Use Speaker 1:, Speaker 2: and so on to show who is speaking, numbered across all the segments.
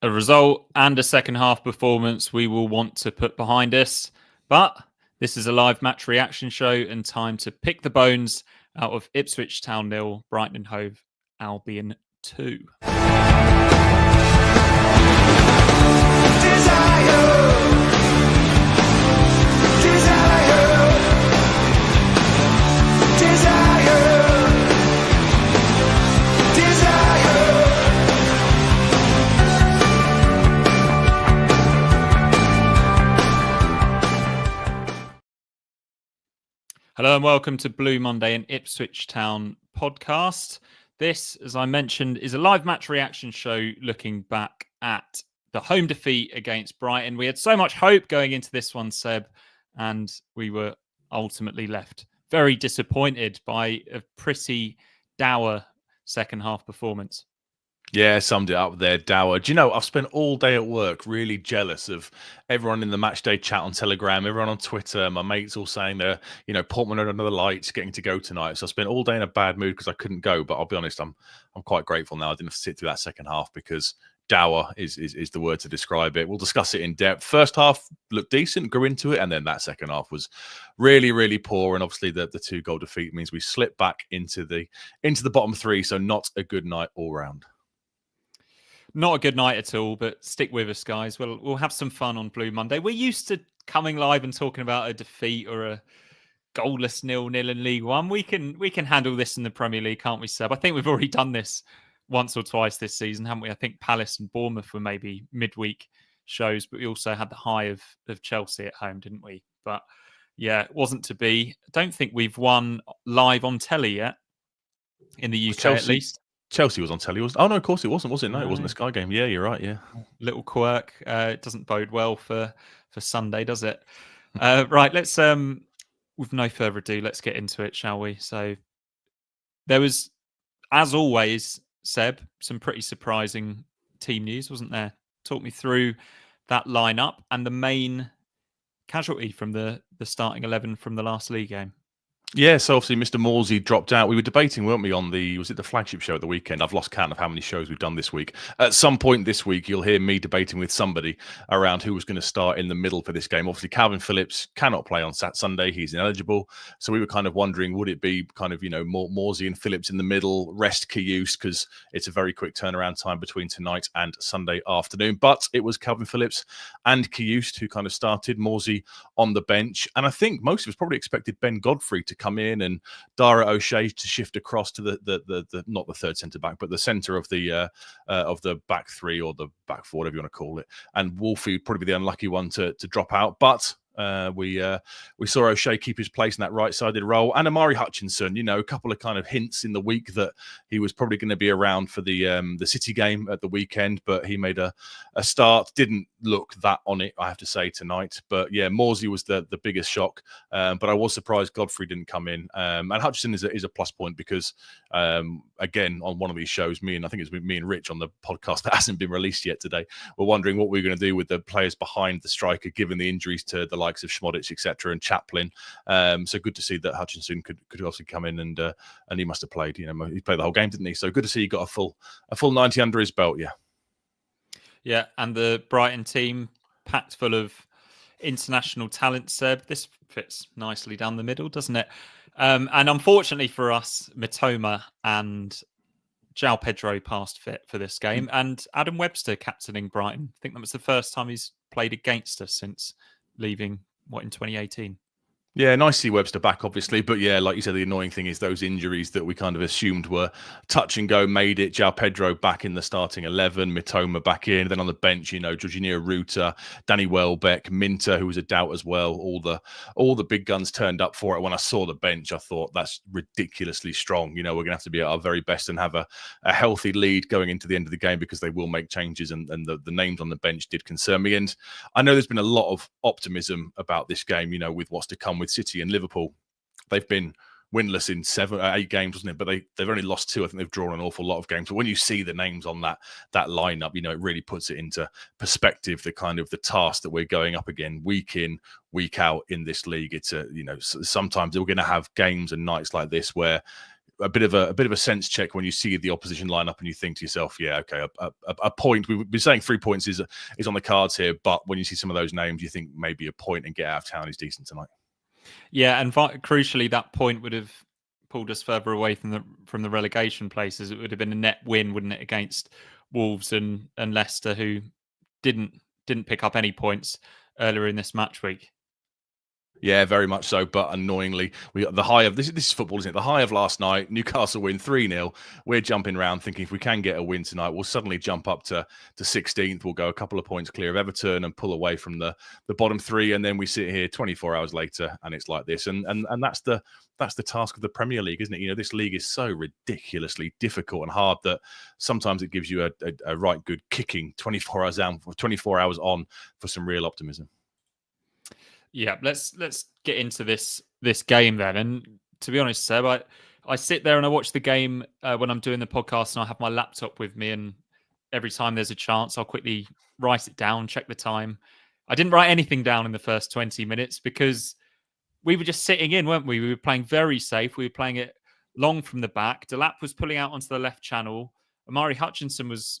Speaker 1: A result and a second half performance we will want to put behind us. But this is a live match reaction show and time to pick the bones out of Ipswich Town 0, Brighton and Hove Albion 2. Hello and welcome to Blue Monday and Ipswich Town podcast. This, as I mentioned, is a live match reaction show looking back at the home defeat against Brighton. We had so much hope going into this one, Seb, and we were ultimately left very disappointed by a pretty dour second half performance.
Speaker 2: Yeah, summed it up there, dour. Do you know, I've spent all day at work really jealous of everyone in the matchday chat on Telegram, everyone on Twitter, my mates all saying they're, Portman under the lights, getting to go tonight. So I spent all day in a bad mood because I couldn't go. But I'll be honest, I'm quite grateful now I didn't have to sit through that second half because dour is the word to describe it. We'll discuss it in depth. First half looked decent, grew into it, and then that second half was really, really poor. And obviously the 2-goal defeat means we slip back into the bottom three. So not a good night all round.
Speaker 1: Not a good night at all, but stick with us, guys. We'll have some fun on Blue Monday. We're used to coming live and talking about a defeat or a goalless 0-0 in League One. We can handle this in the Premier League, can't we, Seb? I think we've already done this once or twice this season, haven't we? I think Palace and Bournemouth were maybe midweek shows, but we also had the high of Chelsea at home, didn't we? But yeah, it wasn't to be. I don't think we've won live on telly yet in the UK, at least.
Speaker 2: Chelsea was on telly. Oh, no, of course it wasn't, was it? No, it wasn't a Sky game. Yeah, you're right, yeah.
Speaker 1: Little quirk. It doesn't bode well for Sunday, does it? Right, let's, with no further ado, let's get into it, shall we? So there was, as always, Seb, some pretty surprising team news, wasn't there? Talk me through that lineup and the main casualty from the starting 11 from the last league game.
Speaker 2: Yeah, so obviously Mr. Morsey dropped out. We were debating, weren't we, on was it the Flagship Show at the weekend? I've lost count of how many shows we've done this week. At some point this week, you'll hear me debating with somebody around who was going to start in the middle for this game. Obviously, Calvin Phillips cannot play on Sunday. He's ineligible. So we were kind of wondering, would it be kind of, Morsey and Phillips in the middle, rest Kiyus, because it's a very quick turnaround time between tonight and Sunday afternoon. But it was Calvin Phillips and Kiyus who kind of started, Morsey on the bench. And I think most of us probably expected Ben Godfrey to come in and Dara O'Shea to shift across to the not the third centre back, but the centre of the back three or the back four, whatever you want to call it. And Wolfie would probably be the unlucky one to drop out, but we saw O'Shea keep his place in that right-sided role, and Amari Hutchinson. A couple of kind of hints in the week that he was probably going to be around for the City game at the weekend, but he made a start. Didn't look that on it, I have to say, tonight. But yeah, Morsey was the biggest shock. But I was surprised Godfrey didn't come in. And Hutchinson is a plus point because again, on one of these shows, I think it's me and Rich on the podcast that hasn't been released yet today, we're wondering what we're going to do with the players behind the striker, given the injuries to the likes of Schmodic, etc., and Chaplin. So good to see that Hutchinson could obviously come in and he must have played. He played the whole game, didn't he? So good to see he got a full 90 under his belt.
Speaker 1: Yeah, and the Brighton team packed full of international talent, Seb. This fits nicely down the middle, doesn't it? And unfortunately for us, Mitoma and João Pedro passed fit for this game, and Adam Webster captaining Brighton. I think that was the first time he's played against us since leaving, in 2018.
Speaker 2: Yeah, nice to see Webster back, obviously. But yeah, like you said, the annoying thing is those injuries that we kind of assumed were touch and go made it. João Pedro back in the starting 11, Mitoma back in. Then on the bench, Jorginho Ruta, Danny Welbeck, Minter, who was a doubt as well. All the big guns turned up for it. When I saw the bench, I thought that's ridiculously strong. We're going to have to be at our very best and have a healthy lead going into the end of the game because they will make changes. And the names on the bench did concern me. And I know there's been a lot of optimism about this game, with what's to come with City and Liverpool. They've been winless in 7 or 8 games, wasn't it? But they've only lost 2. I think they've drawn an awful lot of games. But when you see the names on that lineup, it really puts it into perspective, the task that we're going up again week in, week out in this league. It's sometimes we're going to have games and nights like this where a bit of a sense check when you see the opposition lineup and you think to yourself, yeah, okay, a point. We've been saying 3 points is on the cards here, but when you see some of those names, you think maybe a point and get out of town is decent tonight.
Speaker 1: Yeah, and crucially, that point would have pulled us further away from the relegation places. It would have been a net win, wouldn't it, against Wolves and Leicester, who didn't pick up any points earlier in this match week.
Speaker 2: Yeah, very much so. But annoyingly, we got the high of this is football, isn't it? The high of last night, Newcastle win 3-0. We're jumping around thinking if we can get a win tonight, we'll suddenly jump up to 16th. We'll go a couple of points clear of Everton and pull away from the bottom three. And then we sit here 24 hours later and it's like this. And that's the task of the Premier League, isn't it? You know, this league is so ridiculously difficult and hard that sometimes it gives you a right good kicking 24 hours on for some real optimism.
Speaker 1: Yeah, let's get into this game then. And to be honest, Seb, I sit there and I watch the game when I'm doing the podcast, and I have my laptop with me. And every time there's a chance, I'll quickly write it down, check the time. I didn't write anything down in the first 20 minutes because we were just sitting in, weren't we? We were playing very safe. We were playing it long from the back. Delap was pulling out onto the left channel. Amari Hutchinson was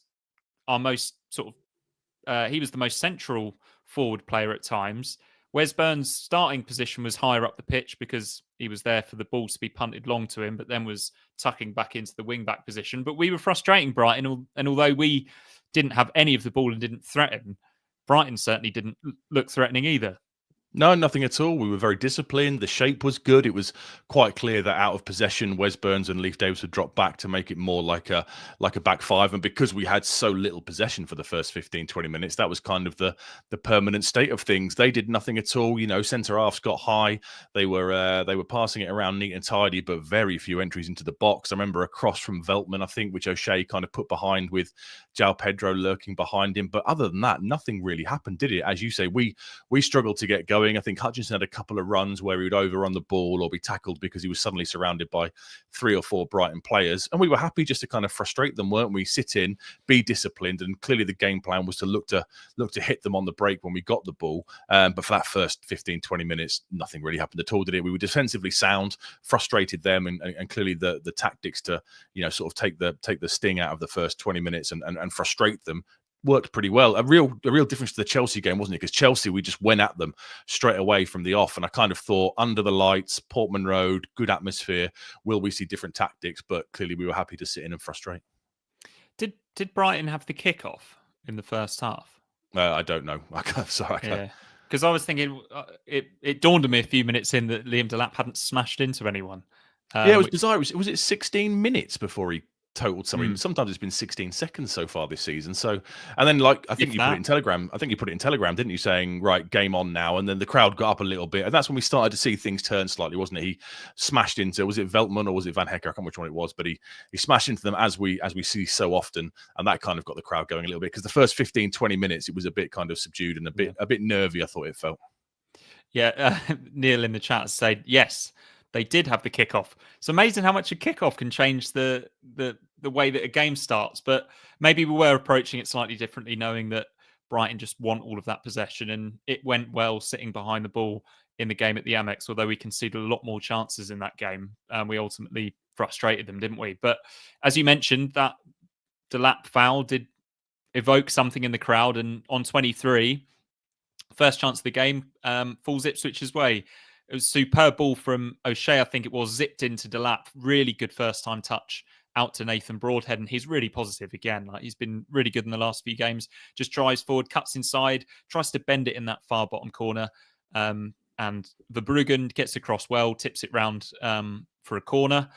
Speaker 1: our most he was the most central forward player at times. Wes Burns' starting position was higher up the pitch because he was there for the ball to be punted long to him, but then was tucking back into the wing-back position. But we were frustrating Brighton, and although we didn't have any of the ball and didn't threaten, Brighton certainly didn't look threatening either.
Speaker 2: No, nothing at all. We were very disciplined. The shape was good. It was quite clear that out of possession, Wes Burns and Leif Davis would drop back to make it more like a back five. And because we had so little possession for the first 15, 20 minutes, that was kind of the permanent state of things. They did nothing at all. You know, centre halves got high. They were passing it around neat and tidy, but very few entries into the box. I remember a cross from Veltman, I think, which O'Shea kind of put behind with João Pedro lurking behind him. But other than that, nothing really happened, did it? As you say, we struggled to get going. I think Hutchinson had a couple of runs where he would overrun the ball or be tackled because he was suddenly surrounded by 3 or 4 Brighton players. And we were happy just to kind of frustrate them, weren't we? Sit in, be disciplined. And clearly the game plan was to look to hit them on the break when we got the ball. But for that first 15, 20 minutes, nothing really happened at all, did it? We were defensively sound, frustrated them, and clearly the tactics to, you know, sort of take the sting out of the first 20 minutes and frustrate them worked pretty well. A real difference to the Chelsea game, wasn't it? Because Chelsea, we just went at them straight away from the off. And I kind of thought, under the lights, Portman Road, good atmosphere, will we see different tactics? But clearly we were happy to sit in and frustrate.
Speaker 1: Did Brighton have the kickoff in the first half?
Speaker 2: I don't know. Sorry.
Speaker 1: Yeah. Because I was thinking, it dawned on me a few minutes in that Liam Delap hadn't smashed into anyone.
Speaker 2: Yeah, it was bizarre. Was it 16 minutes before he totaled something? Sometimes it's been 16 seconds so far this season. So, and then I think you put it in Telegram. I think you put it in Telegram, didn't you? Saying, right, game on now. And then the crowd got up a little bit, and that's when we started to see things turn slightly, wasn't it? He smashed into, was it Veltman or was it Van Hecker? I can't remember which one it was, but he smashed into them as we see so often, and that kind of got the crowd going a little bit because the first 15, 20 minutes it was a bit kind of subdued and a bit nervy. I thought it felt.
Speaker 1: Yeah, Neil in the chat said yes. They did have the kickoff. It's amazing how much a kickoff can change the way that a game starts. But maybe we were approaching it slightly differently, knowing that Brighton just want all of that possession, and it went well sitting behind the ball in the game at the Amex. Although we conceded a lot more chances in that game, we ultimately frustrated them, didn't we? But as you mentioned, that Delap foul did evoke something in the crowd, and on 23, first chance of the game, falls Ipswich's way. It was a superb ball from O'Shea, I think it was, zipped into Delap. Really good first-time touch out to Nathan Broadhead, and he's really positive again. Like, he's been really good in the last few games. Just drives forward, cuts inside, tries to bend it in that far bottom corner, and Verbruggen gets across well, tips it round for a corner.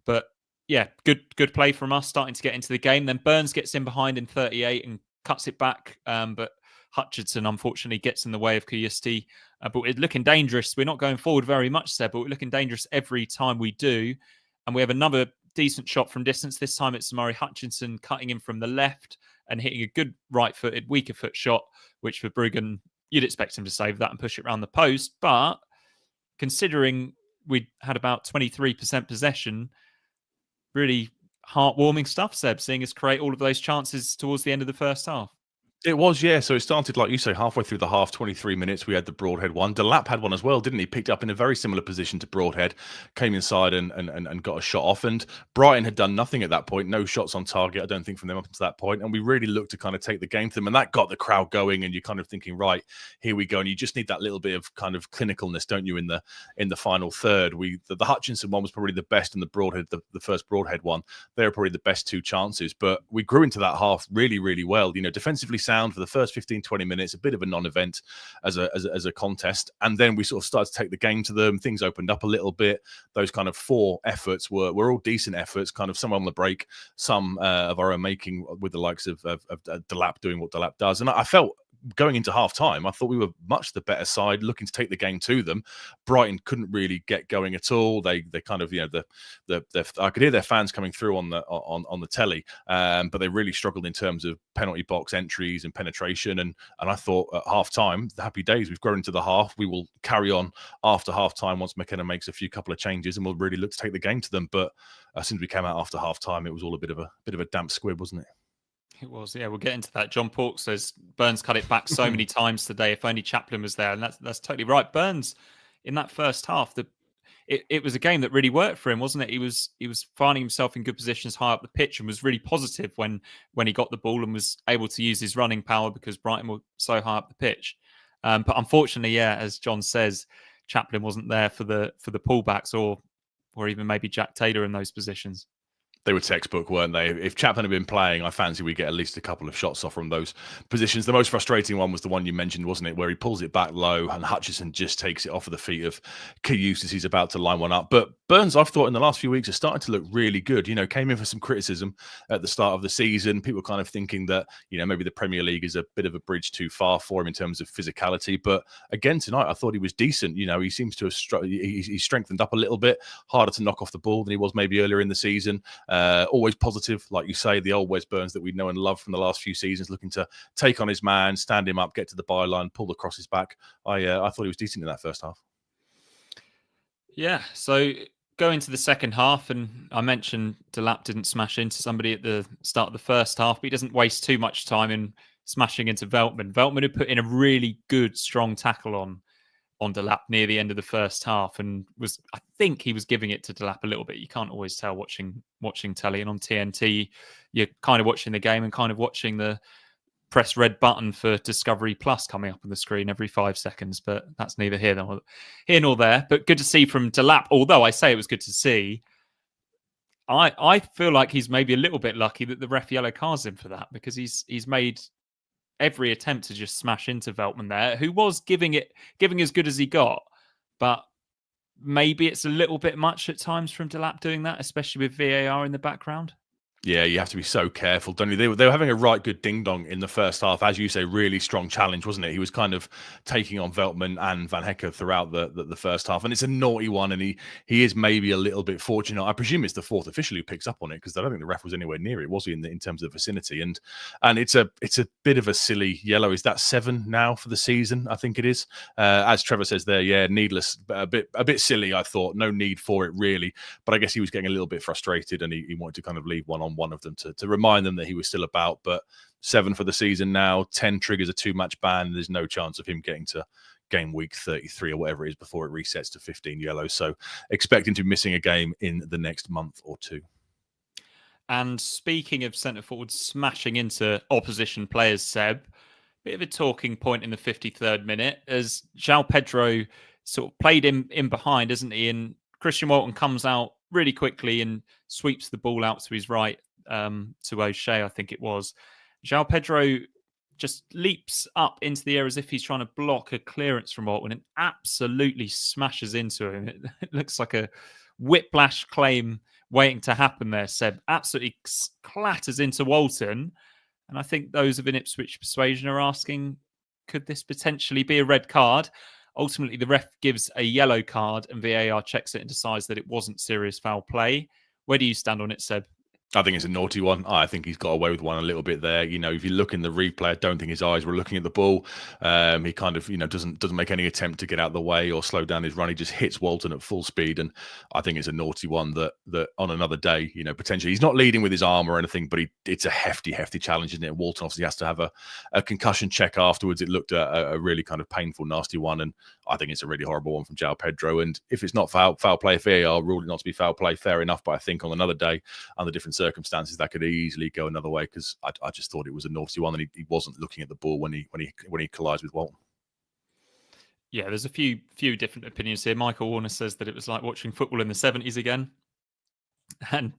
Speaker 1: But yeah, good play from us, starting to get into the game. Then Burns gets in behind in 38 and cuts it back, but Hutchinson, unfortunately, gets in the way of Kuyusti. But we're looking dangerous. We're not going forward very much, Seb, but we're looking dangerous every time we do. And we have another decent shot from distance. This time it's Amari Hutchinson cutting in from the left and hitting a good right-footed, weaker foot shot, which for Bruggen, you'd expect him to save that and push it around the post. But considering we had about 23% possession, really heartwarming stuff, Seb, seeing us create all of those chances towards the end of the first half.
Speaker 2: It was, yeah. So it started, like you say, halfway through the half, 23 minutes, we had the Broadhead one. Delap had one as well, didn't he? Picked up in a very similar position to Broadhead, came inside and got a shot off. And Brighton had done nothing at that point, no shots on target, I don't think, from them up until that point. And we really looked to kind of take the game to them. And that got the crowd going. And you're kind of thinking, right, here we go. And you just need that little bit of kind of clinicalness, don't you, in the final third. The Hutchinson one was probably the best, and the Broadhead, the first Broadhead one, they were probably the best two chances. But we grew into that half really, really well. You know, defensively sound for the first 15, 20 minutes, a bit of a non-event as a contest. And then we sort of started to take the game to them. Things opened up a little bit. Those kind of four efforts were all decent efforts, kind of some on the break, some of our own making, with the likes of Delap doing what Delap does. And I felt, going into half time, I thought we were much the better side, looking to take the game to them. Brighton couldn't really get going at all. They kind of, you know, I could hear their fans coming through on the telly, but they really struggled in terms of penalty box entries and penetration. And I thought at half time, the happy days, we've grown into the half. We will carry on after half time once McKenna makes a couple of changes, and we'll really look to take the game to them. But as soon as we came out after half time, it was all a bit of a damp squib, wasn't it?
Speaker 1: It was, yeah. We'll get into that. John Pork says Burns cut it back so many times today. If only Chaplin was there, and that's totally right. Burns in that first half, it was a game that really worked for him, wasn't it? He was finding himself in good positions high up the pitch, and was really positive when he got the ball and was able to use his running power because Brighton were so high up the pitch. But unfortunately, yeah, as John says, Chaplin wasn't there for the pullbacks or even maybe Jack Taylor in those positions.
Speaker 2: They were textbook, weren't they? If Chaplin had been playing, I fancy we get at least a couple of shots off from those positions. The most frustrating one was the one you mentioned, wasn't it? Where he pulls it back low and Hutchinson just takes it off of the feet of Keyus as he's about to line one up. But Burns, I've thought in the last few weeks, has started to look really good. You know, came in for some criticism at the start of the season. People kind of thinking that, you know, maybe the Premier League is a bit of a bridge too far for him in terms of physicality. But again, tonight, I thought he was decent. You know, he seems to have he's strengthened up a little bit, harder to knock off the ball than he was maybe earlier in the season. Always positive, like you say, the old Wes Burns that we know and love from the last few seasons, looking to take on his man, stand him up, get to the byline, pull the crosses back. I thought he was decent in that first half.
Speaker 1: Yeah, so go into the second half, and I mentioned Delap didn't smash into somebody at the start of the first half, but he doesn't waste too much time in smashing into Veltman. Veltman had put in a really good, strong tackle on Delap near the end of the first half, and I think he was giving it to Delap a little bit. You can't always tell watching telly, and on TNT, you're kind of watching the game and kind of watching the press red button for Discovery Plus coming up on the screen every 5 seconds, but that's neither here nor there. But good to see from Delap, although I say it was good to see. I feel like he's maybe a little bit lucky that the ref yellow cards him for that, because he's made every attempt to just smash into Veltman there, who was giving as good as he got. But maybe it's a little bit much at times from Delap doing that, especially with VAR in the background.
Speaker 2: Yeah, you have to be so careful, don't you? They were having a right good ding-dong in the first half. As you say, really strong challenge, wasn't it? He was kind of taking on Veltman and Van Hecker throughout the first half. And it's a naughty one, and he is maybe a little bit fortunate. I presume it's the fourth official who picks up on it, because I don't think the ref was anywhere near it, was he, in terms of vicinity? And it's a bit of a silly yellow. Is that 7 now for the season? I think it is. As Trevor says there, yeah, needless, a bit silly, I thought. No need for it, really. But I guess he was getting a little bit frustrated, and he wanted to kind of leave one of them to remind them that he was still about. But 7 for the season now, 10 triggers a 2-match ban. There's no chance of him getting to game week 33 or whatever it is before it resets to 15 yellows. So expect him to be missing a game in the next month or two.
Speaker 1: And speaking of centre forwards smashing into opposition players, Seb, bit of a talking point in the 53rd minute as João Pedro sort of played in behind, isn't he? And Christian Walton comes out really quickly and sweeps the ball out to his right, to O'Shea, I think it was. João Pedro just leaps up into the air as if he's trying to block a clearance from Walton and absolutely smashes into him. It looks like a whiplash claim waiting to happen there, Seb. Absolutely clatters into Walton. And I think those of an Ipswich persuasion are asking, could this potentially be a red card? Ultimately, the ref gives a yellow card and VAR checks it and decides that it wasn't serious foul play. Where do you stand on it, Seb?
Speaker 2: I think it's a naughty one. I think he's got away with one a little bit there. You know, if you look in the replay, I don't think his eyes were looking at the ball. He kind of, doesn't make any attempt to get out of the way or slow down his run. He just hits Walton at full speed, and I think it's a naughty one that on another day, potentially he's not leading with his arm or anything, but it's a hefty challenge, isn't it? Walton obviously has to have a concussion check afterwards. It looked a really kind of painful, nasty one, and I think it's a really horrible one from João Pedro. And if it's not foul play, if VAR ruled it not to be foul play, fair enough. But I think on another day, under different circumstances, that could easily go another way, because I just thought it was a naughty one, and he wasn't looking at the ball when he collides with Walton.
Speaker 1: Yeah, there's a few different opinions here. Michael Warner says that it was like watching football in the 70s again. And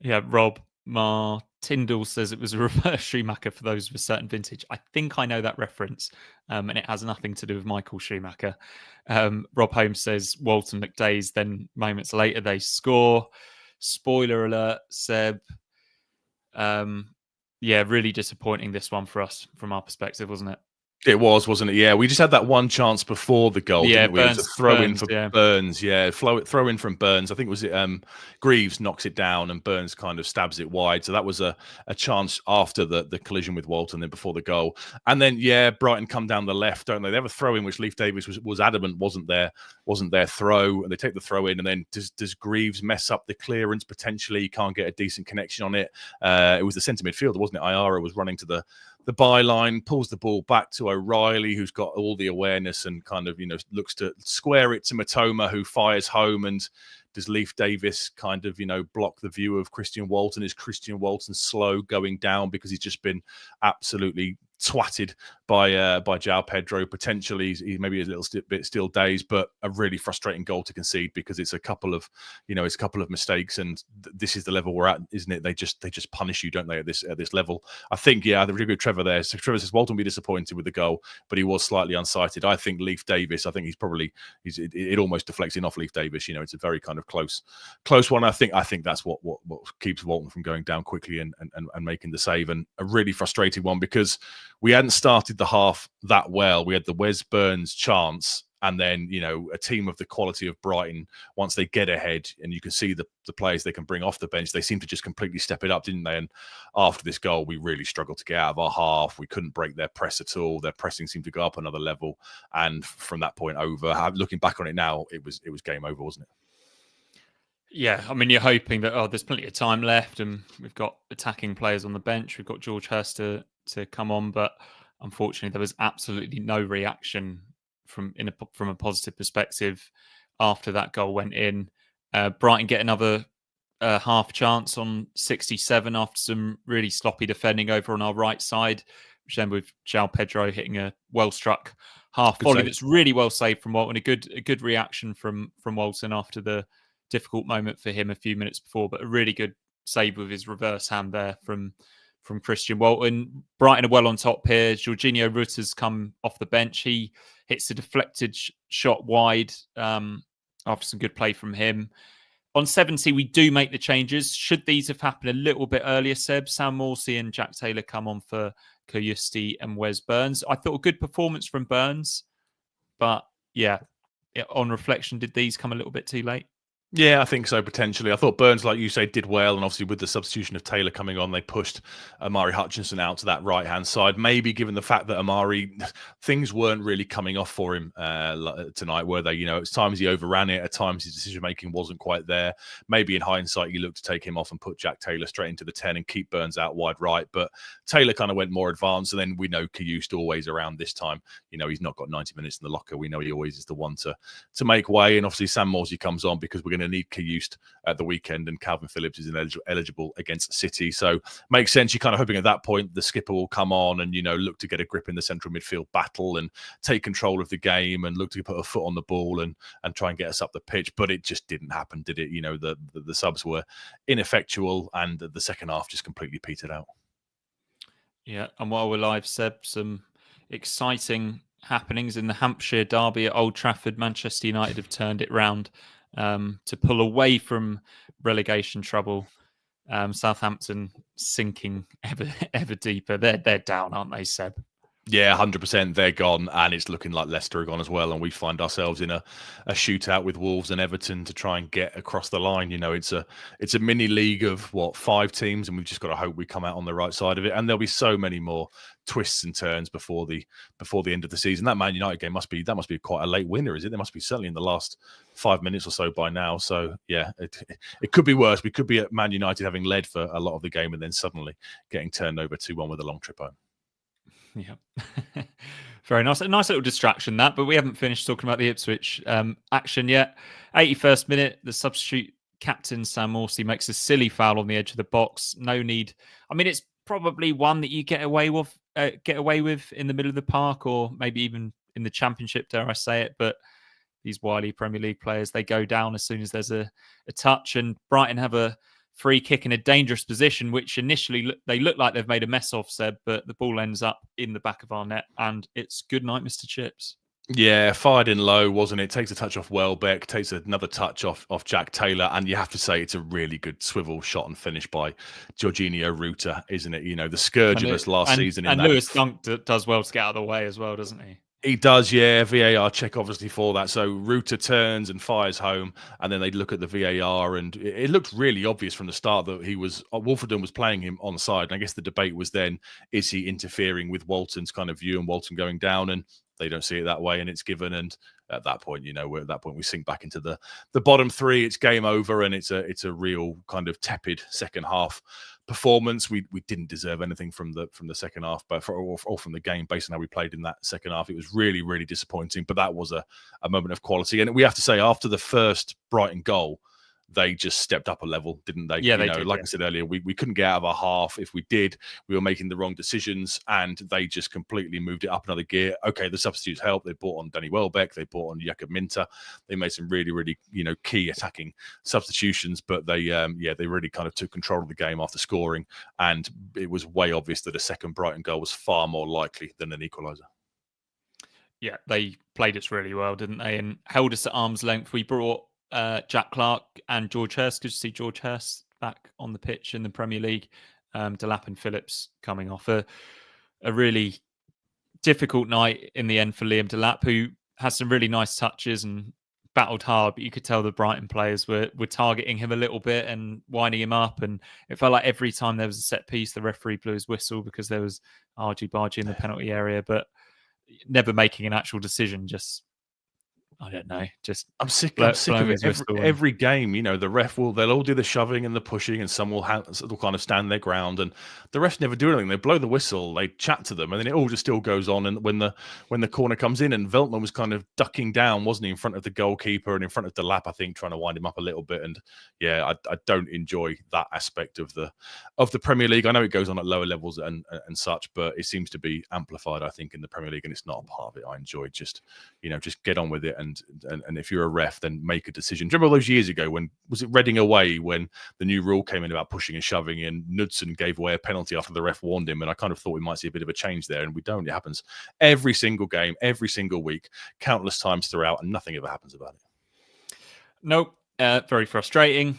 Speaker 1: yeah, Rob Martindale says it was a reverse Schumacher for those of a certain vintage. I think I know that reference, and it has nothing to do with Michael Schumacher. Rob Holmes says Walton looked dazed, then moments later they score. Spoiler alert, Seb. Yeah, really disappointing this one for us from our perspective, wasn't it?
Speaker 2: It was, wasn't it? Yeah, we just had that one chance before the goal, didn't we? It was a throw in for Burns. Yeah, throw in from Burns. I think it was Greaves knocks it down and Burns kind of stabs it wide. So that was a chance after the collision with Walton, then before the goal. And then Brighton come down the left, don't they? They have a throw in which Leif Davis was adamant wasn't their throw, and they take the throw in, and then does Greaves mess up the clearance potentially? He can't get a decent connection on it. It was the centre midfielder, wasn't it? Ayara was running to the byline, pulls the ball back to O'Reilly, who's got all the awareness and kind of, looks to square it to Matoma, who fires home. And does Leif Davis kind of, block the view of Christian Walton? Is Christian Walton slow going down because he's just been absolutely twatted by João Pedro? Potentially, he maybe a little bit still dazed, but a really frustrating goal to concede, because it's a couple of mistakes, and this is the level we're at, isn't it? They just punish you, don't they? At this level, I think. Yeah, I agree with Trevor there. So Trevor says Walton will be disappointed with the goal, but he was slightly unsighted. I think Leif Davis. I think it almost deflects in off Leif Davis. It's a very kind of close one. I think that's what keeps Walton from going down quickly and making the save, and a really frustrating one, because we hadn't started the half that well. We had the Wes Burns chance, and then, a team of the quality of Brighton, once they get ahead and you can see the players they can bring off the bench, they seem to just completely step it up, didn't they? And after this goal, we really struggled to get out of our half. We couldn't break their press at all. Their pressing seemed to go up another level. And from that point over, looking back on it now, it was game over, wasn't it?
Speaker 1: Yeah, I mean, you're hoping that, there's plenty of time left and we've got attacking players on the bench. We've got George Hurst to come on, but unfortunately there was absolutely no reaction from a positive perspective after that goal went in. Brighton get another half chance on 67 after some really sloppy defending over on our right side, which then with João Pedro hitting a well-struck half volley that's really well saved from Walton. A good reaction from Walton after the difficult moment for him a few minutes before, but a really good save with his reverse hand there from Christian Walton. Brighton are well on top here. Jorginho Rutter's come off the bench. He hits a deflected shot wide after some good play from him. On 70, we do make the changes. Should these have happened a little bit earlier, Seb? Sam Morsey and Jack Taylor come on for Kariusti and Wes Burns. I thought a good performance from Burns, but on reflection, did these come a little bit too late?
Speaker 2: Yeah, I think so, potentially. I thought Burns, like you say, did well. And obviously with the substitution of Taylor coming on, they pushed Amari Hutchinson out to that right-hand side. Maybe given the fact that Amari, things weren't really coming off for him tonight, were they? At times he overran it. At times his decision-making wasn't quite there. Maybe in hindsight, you look to take him off and put Jack Taylor straight into the 10 and keep Burns out wide right. But Taylor kind of went more advanced. And then we know Kariusti always around this time. He's not got 90 minutes in the locker. We know he always is the one to make way. And obviously Sam Morsey comes on because we're going to need Kariusti at the weekend, and Calvin Phillips is eligible against City. So makes sense. You're kind of hoping at that point the skipper will come on and, look to get a grip in the central midfield battle and take control of the game and look to put a foot on the ball and try and get us up the pitch. But it just didn't happen, did it? The subs were ineffectual and the second half just completely petered out. Yeah.
Speaker 1: And while we're live, Seb, some exciting happenings in the Hampshire derby at Old Trafford. Manchester United have turned it round to pull away from relegation trouble. Southampton sinking ever deeper. They're down, aren't they, Seb?
Speaker 2: Yeah, 100%. They're gone, and it's looking like Leicester are gone as well. And we find ourselves in a shootout with Wolves and Everton to try and get across the line. You know, it's a mini league of 5 teams, and we've just got to hope we come out on the right side of it. And there'll be so many more twists and turns before the end of the season. That Man United game must be quite a late winner, is it? There must be certainly in the last 5 minutes or so by now. So yeah, it could be worse. We could be at Man United having led for a lot of the game and then suddenly getting turned over 2-1 with a long trip home.
Speaker 1: Yeah. Very nice. A nice little distraction that, but we haven't finished talking about the Ipswich action yet. 81st minute, the substitute captain, Sam Morsey, makes a silly foul on the edge of the box. No need. I mean, it's probably one that you get away with in the middle of the park, or maybe even in the Championship, dare I say it. But these wily Premier League players, they go down as soon as there's a touch, and Brighton have a free kick in a dangerous position, which initially they look like they've made a mess of, Seb, but the ball ends up in the back of our net, and it's good night, Mr. Chips.
Speaker 2: Yeah, fired in low, wasn't it? Takes a touch off Welbeck, takes another touch off Jack Taylor, and you have to say it's a really good swivel shot and finish by Jorginho Ruta, isn't it? You know, the scourge of us last season.
Speaker 1: And Lewis Dunk does well to get out of the way as well, doesn't he?
Speaker 2: He does, yeah. VAR check obviously for that. So Ruta turns and fires home, and then they look at the VAR, and it looked really obvious from the start that Wolverton was playing him onside. And I guess the debate was then, is he interfering with Walton's kind of view and Walton going down? And they don't see it that way, and it's given. And at that point, we sink back into the bottom 3. It's game over, and it's a real kind of tepid second half performance. We didn't deserve anything from the second half, but or from the game based on how we played in that second half. It was really, really disappointing. But that was a moment of quality, and we have to say after the first Brighton goal, they just stepped up a level, didn't they?
Speaker 1: Yeah, they did.
Speaker 2: Like I said earlier, we couldn't get out of our half. If we did, we were making the wrong decisions, and they just completely moved it up another gear. Okay, the substitutes helped. They brought on Danny Welbeck. They brought on Jakob Minter. They made some really, really, key attacking substitutions, but they really kind of took control of the game after scoring, and it was way obvious that a second Brighton goal was far more likely than an equaliser.
Speaker 1: Yeah, they played us really well, didn't they? And held us at arm's length. We brought Jack Clark and George Hurst. Good to see George Hurst back on the pitch in the Premier League. Delap and Phillips coming off a really difficult night in the end for Liam Delap, who has some really nice touches and battled hard, but you could tell the Brighton players were targeting him a little bit and winding him up, and it felt like every time there was a set piece, the referee blew his whistle because there was argy-bargy in the penalty area, but never making an actual decision. Just, I don't know. I'm sick of it.
Speaker 2: Every game, the ref they'll all do the shoving and the pushing, and some will kind of stand their ground, and the refs never do anything. They blow the whistle, they chat to them, and then it all just still goes on. And when the corner comes in, and Veltman was kind of ducking down, wasn't he, in front of the goalkeeper and in front of Delap, I think, trying to wind him up a little bit. And yeah, I don't enjoy that aspect of the Premier League. I know it goes on at lower levels and such, but it seems to be amplified, I think, in the Premier League, and it's not a part of it. I enjoy just get on with it, and if you're a ref, then make a decision. Do you remember all those years ago when, was it Reading away, when the new rule came in about pushing and shoving, and Knudsen gave away a penalty after the ref warned him, and I kind of thought we might see a bit of a change there, and we don't. It happens every single game, every single week, countless times throughout, and nothing ever happens about it.
Speaker 1: Nope. Very frustrating.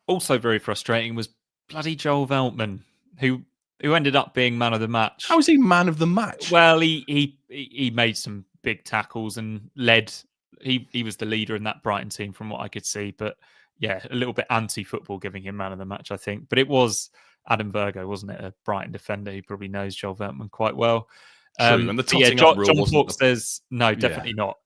Speaker 1: Also very frustrating was bloody Joel Veltman, who ended up being man of the match.
Speaker 2: How is he man of the match?
Speaker 1: Well, he made some big tackles and led. He was the leader in that Brighton team from what I could see. But yeah, a little bit anti-football giving him man of the match, I think. But it was Adam Virgo, wasn't it? A Brighton defender who probably knows Joel Veltman quite well.
Speaker 2: True. And the
Speaker 1: John Pork says, no, definitely not.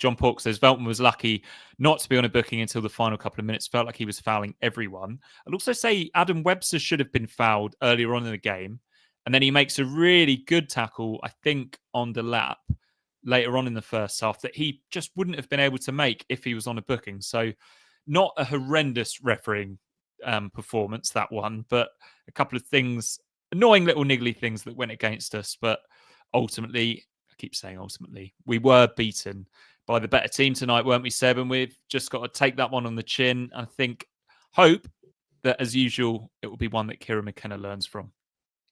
Speaker 1: John Pork says Veltman was lucky not to be on a booking until the final couple of minutes. Felt like he was fouling everyone. I'd also say Adam Webster should have been fouled earlier on in the game. And then he makes a really good tackle, I think, on Delap later on in the first half that he just wouldn't have been able to make if he was on a booking. So not a horrendous refereeing performance, that one, but a couple of things, annoying little niggly things that went against us. But ultimately, I keep saying ultimately, we were beaten by the better team tonight, weren't we, Seb? And we've just got to take that one on the chin. I think, hope that, as usual, it will be one that Kieran McKenna learns from.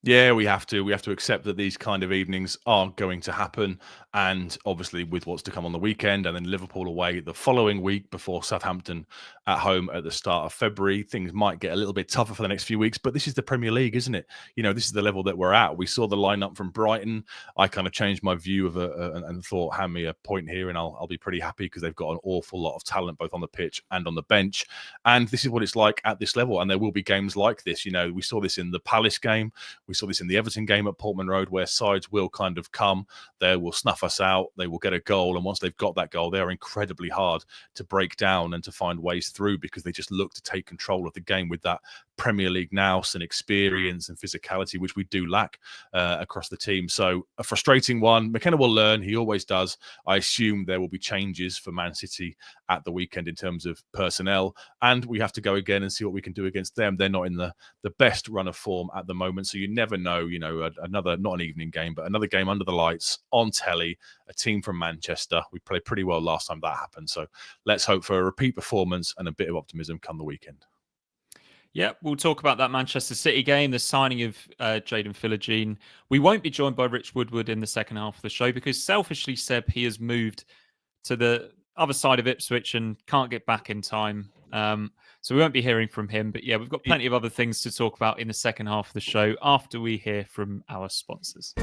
Speaker 2: Yeah, we have to. We have to accept that these kind of evenings are going to happen. And obviously, with what's to come on the weekend and then Liverpool away the following week before Southampton at home at the start of February, things might get a little bit tougher for the next few weeks. But this is the Premier League, isn't it? You know, this is the level that we're at. We saw the lineup from Brighton. I kind of changed my view of and thought, hand me a point here and I'll be pretty happy because they've got an awful lot of talent both on the pitch and on the bench. And this is what it's like at this level. And there will be games like this. You know, we saw this in the Palace game. We saw this in the Everton game at Portman Road, where sides will kind of come, they will snuff us out, they will get a goal, and once they've got that goal, they are incredibly hard to break down and to find ways through because they just look to take control of the game with that Premier League nous and experience and physicality, which we do lack across the team. So a frustrating one. McKenna will learn. He always does. I assume there will be changes for Man City at the weekend in terms of personnel, and we have to go again and see what we can do against them. They're not in the best run of form at the moment, so you never know. You know, another, not an evening game, but another game under the lights on telly, a team from Manchester. We played pretty well last time that happened, so let's hope for a repeat performance and a bit of optimism come the weekend.
Speaker 1: Yeah, we'll talk about that Manchester City game, the signing of Jadon Philogene. We won't be joined by Rich Woodward in the second half of the show because selfishly, Seb, he has moved to the other side of Ipswich and can't get back in time. So we won't be hearing from him. But yeah, we've got plenty of other things to talk about in the second half of the show after we hear from our sponsors.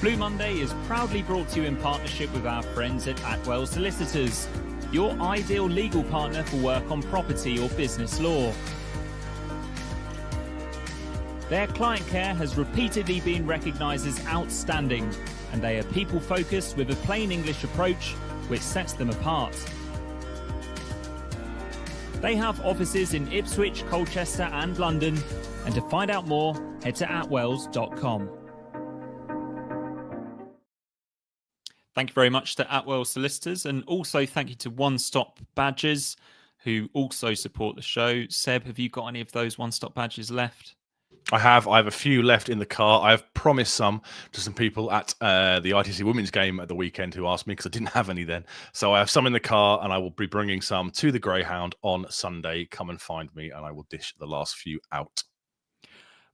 Speaker 1: Blue Monday is proudly brought to you in partnership with our friends at Atwell Solicitors, your ideal legal partner for work on property or business law. Their client care has repeatedly been recognised as outstanding, and they are people-focused with a plain English approach which sets them apart. They have offices in Ipswich, Colchester and London, and to find out more, head to atwells.com. Thank you very much to Atwell Solicitors, and also thank you to One Stop Badges, who also support the show. Seb, have you got any of those One Stop Badges left?
Speaker 2: I have a few left in the car. I have promised some to some people at the ITFC women's game at the weekend who asked me because I didn't have any then. So I have some in the car and I will be bringing some to the Greyhound on Sunday. Come and find me and I will dish the last few out.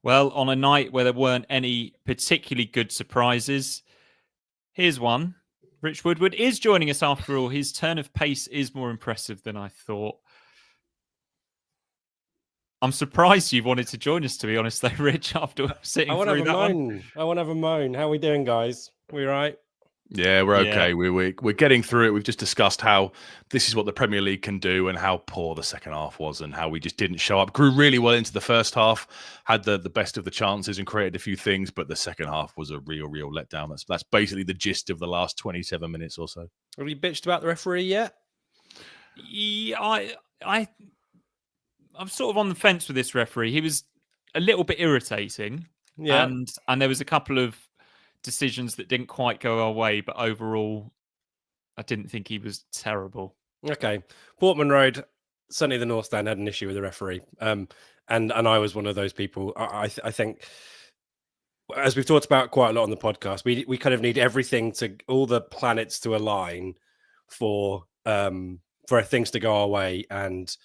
Speaker 1: Well, on a night where there weren't any particularly good surprises, here's one. Rich Woodward is joining us after all. His turn of pace is more impressive than I thought. I'm surprised you wanted to join us, to be honest, though, Rich, after sitting through that one.
Speaker 3: I want to have a moan. How are we doing, guys? We all right?
Speaker 2: Yeah, we're okay. Yeah. We're getting through it. We've just discussed how this is what the Premier League can do and how poor the second half was and how we just didn't show up. Grew really well into the first half, had the best of the chances and created a few things, but the second half was a real letdown. That's basically the gist of the last 27 minutes or so.
Speaker 3: Have you bitched about the referee yet?
Speaker 1: Yeah, I'm sort of on the fence with this referee. He was a little bit irritating.
Speaker 3: Yeah.
Speaker 1: And there was a couple of decisions that didn't quite go our way, but overall, I didn't think he was terrible.
Speaker 3: Okay. Portman Road, certainly the North Stand had an issue with the referee. And I was one of those people. I think, as we've talked about quite a lot on the podcast, we kind of need everything all the planets to align for things to go our way. And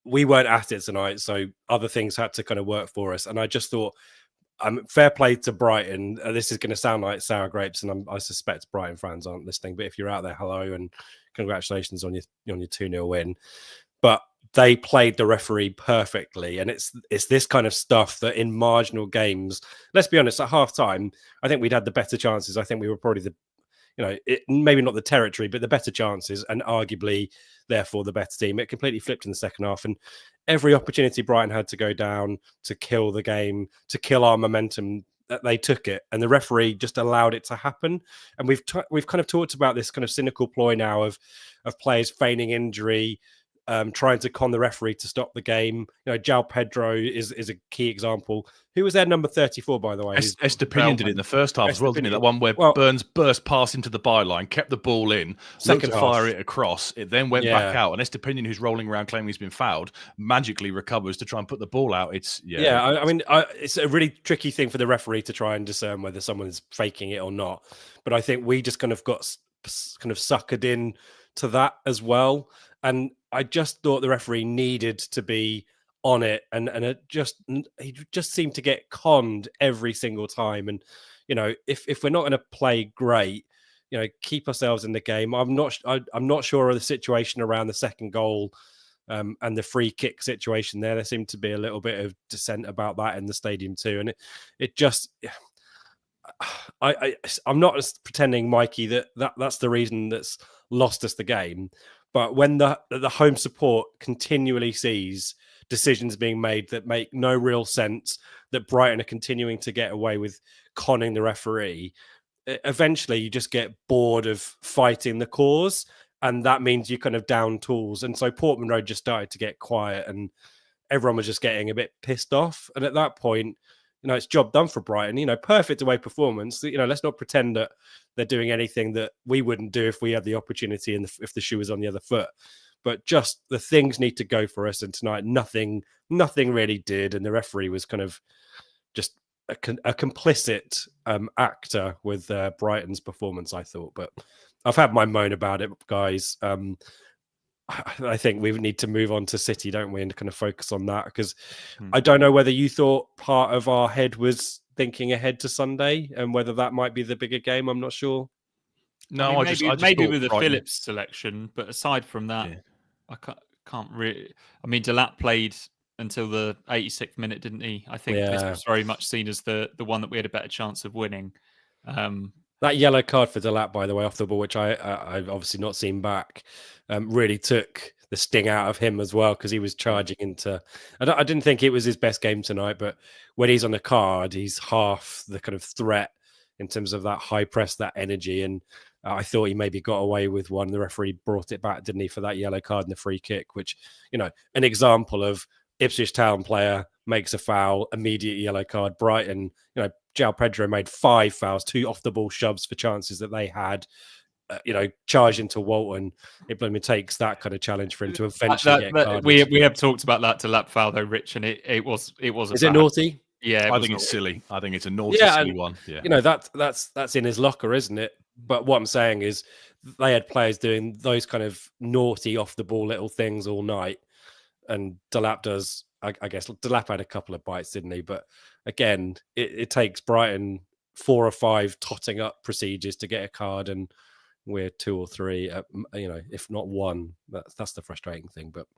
Speaker 3: we weren't at it tonight, so other things had to kind of work for us. And I just thought, fair play to Brighton. This is going to sound like sour grapes, and I suspect Brighton fans aren't listening. But if you're out there, hello, and congratulations on your 2-0 win. But they played the referee perfectly, and it's this kind of stuff that in marginal games, let's be honest, at half time, I think we'd had the better chances. I think we were probably maybe not the territory, but the better chances, and arguably, therefore, the better team. It completely flipped in the second half, and every opportunity Brighton had to go down, to kill the game, to kill our momentum, that they took it, and the referee just allowed it to happen. And we've kind of talked about this kind of cynical ploy now of players feigning injury, trying to con the referee to stop the game. João Pedro is a key example. Who was their number 34, by the way?
Speaker 2: Estepinian did it in the first half as well, didn't he? That one where Burns burst past into the byline, kept the ball in, looked to fire it across. It then went back out. And Estepinian, who's rolling around claiming he's been fouled, magically recovers to try and put the ball out. It's a really tricky thing for the referee to try and discern whether someone's faking it or not. But I think we just kind of got kind of suckered in to that as well. And I just thought the referee needed to be
Speaker 3: on it, and he just seemed to get conned every single time. And if we're not going to play great, keep ourselves in the game. I'm not sure of the situation around the second goal. And the free kick situation there seemed to be a little bit of dissent about that in the stadium too. And it just, I'm not pretending, Mikey, that's the reason that's lost us the game. But when the home support continually sees decisions being made that make no real sense, that Brighton are continuing to get away with conning the referee, eventually you just get bored of fighting the cause. And that means you kind of down tools. And so Portman Road just started to get quiet and everyone was just getting a bit pissed off. And at that point, it's job done for Brighton. Perfect away performance. Let's not pretend that they're doing anything that we wouldn't do if we had the opportunity and if the shoe was on the other foot. But just the things need to go for us. And tonight, nothing really did. And the referee was kind of just a complicit actor with Brighton's performance, I thought. But I've had my moan about it, guys. I think we need to move on to City, don't we, and kind of focus on that, because I don't know whether you thought part of our head was thinking ahead to Sunday and whether that might be the bigger game. I'm not sure.
Speaker 2: No,
Speaker 1: I just maybe with the
Speaker 2: Brighton.
Speaker 1: Phillips selection, but aside from that, I can't really. I mean, Delap played until the 86th minute, didn't he? I think this was very much seen as the one that we had a better chance of winning.
Speaker 3: That yellow card for Delap, by the way, off the ball, which I've obviously not seen back, really took the sting out of him as well, because he was charging into... I didn't think it was his best game tonight, but when he's on the card, he's half the kind of threat in terms of that high press, that energy. And I thought he maybe got away with one. The referee brought it back, didn't he, for that yellow card and the free kick, which, an example of Ipswich Town player makes a foul, immediate yellow card. Brighton, João Pedro made 5 fouls, 2 off the ball shoves for chances that they had. Charge into Walton. It takes that kind of challenge for him to eventually get carded.
Speaker 1: We have talked about that Delap foul though, Rich, and it was.
Speaker 3: Is it naughty?
Speaker 1: Yeah,
Speaker 2: I think it's silly. I think it's a naughty, silly one. Yeah,
Speaker 3: that's in his locker, isn't it? But what I'm saying is, they had players doing those kind of naughty off the ball little things all night, and Delap does. I guess Delap had a couple of bites, didn't he? But again, it takes Brighton 4 or 5 totting up procedures to get a card, and we're 2 or 3, if not 1. That's the frustrating thing. But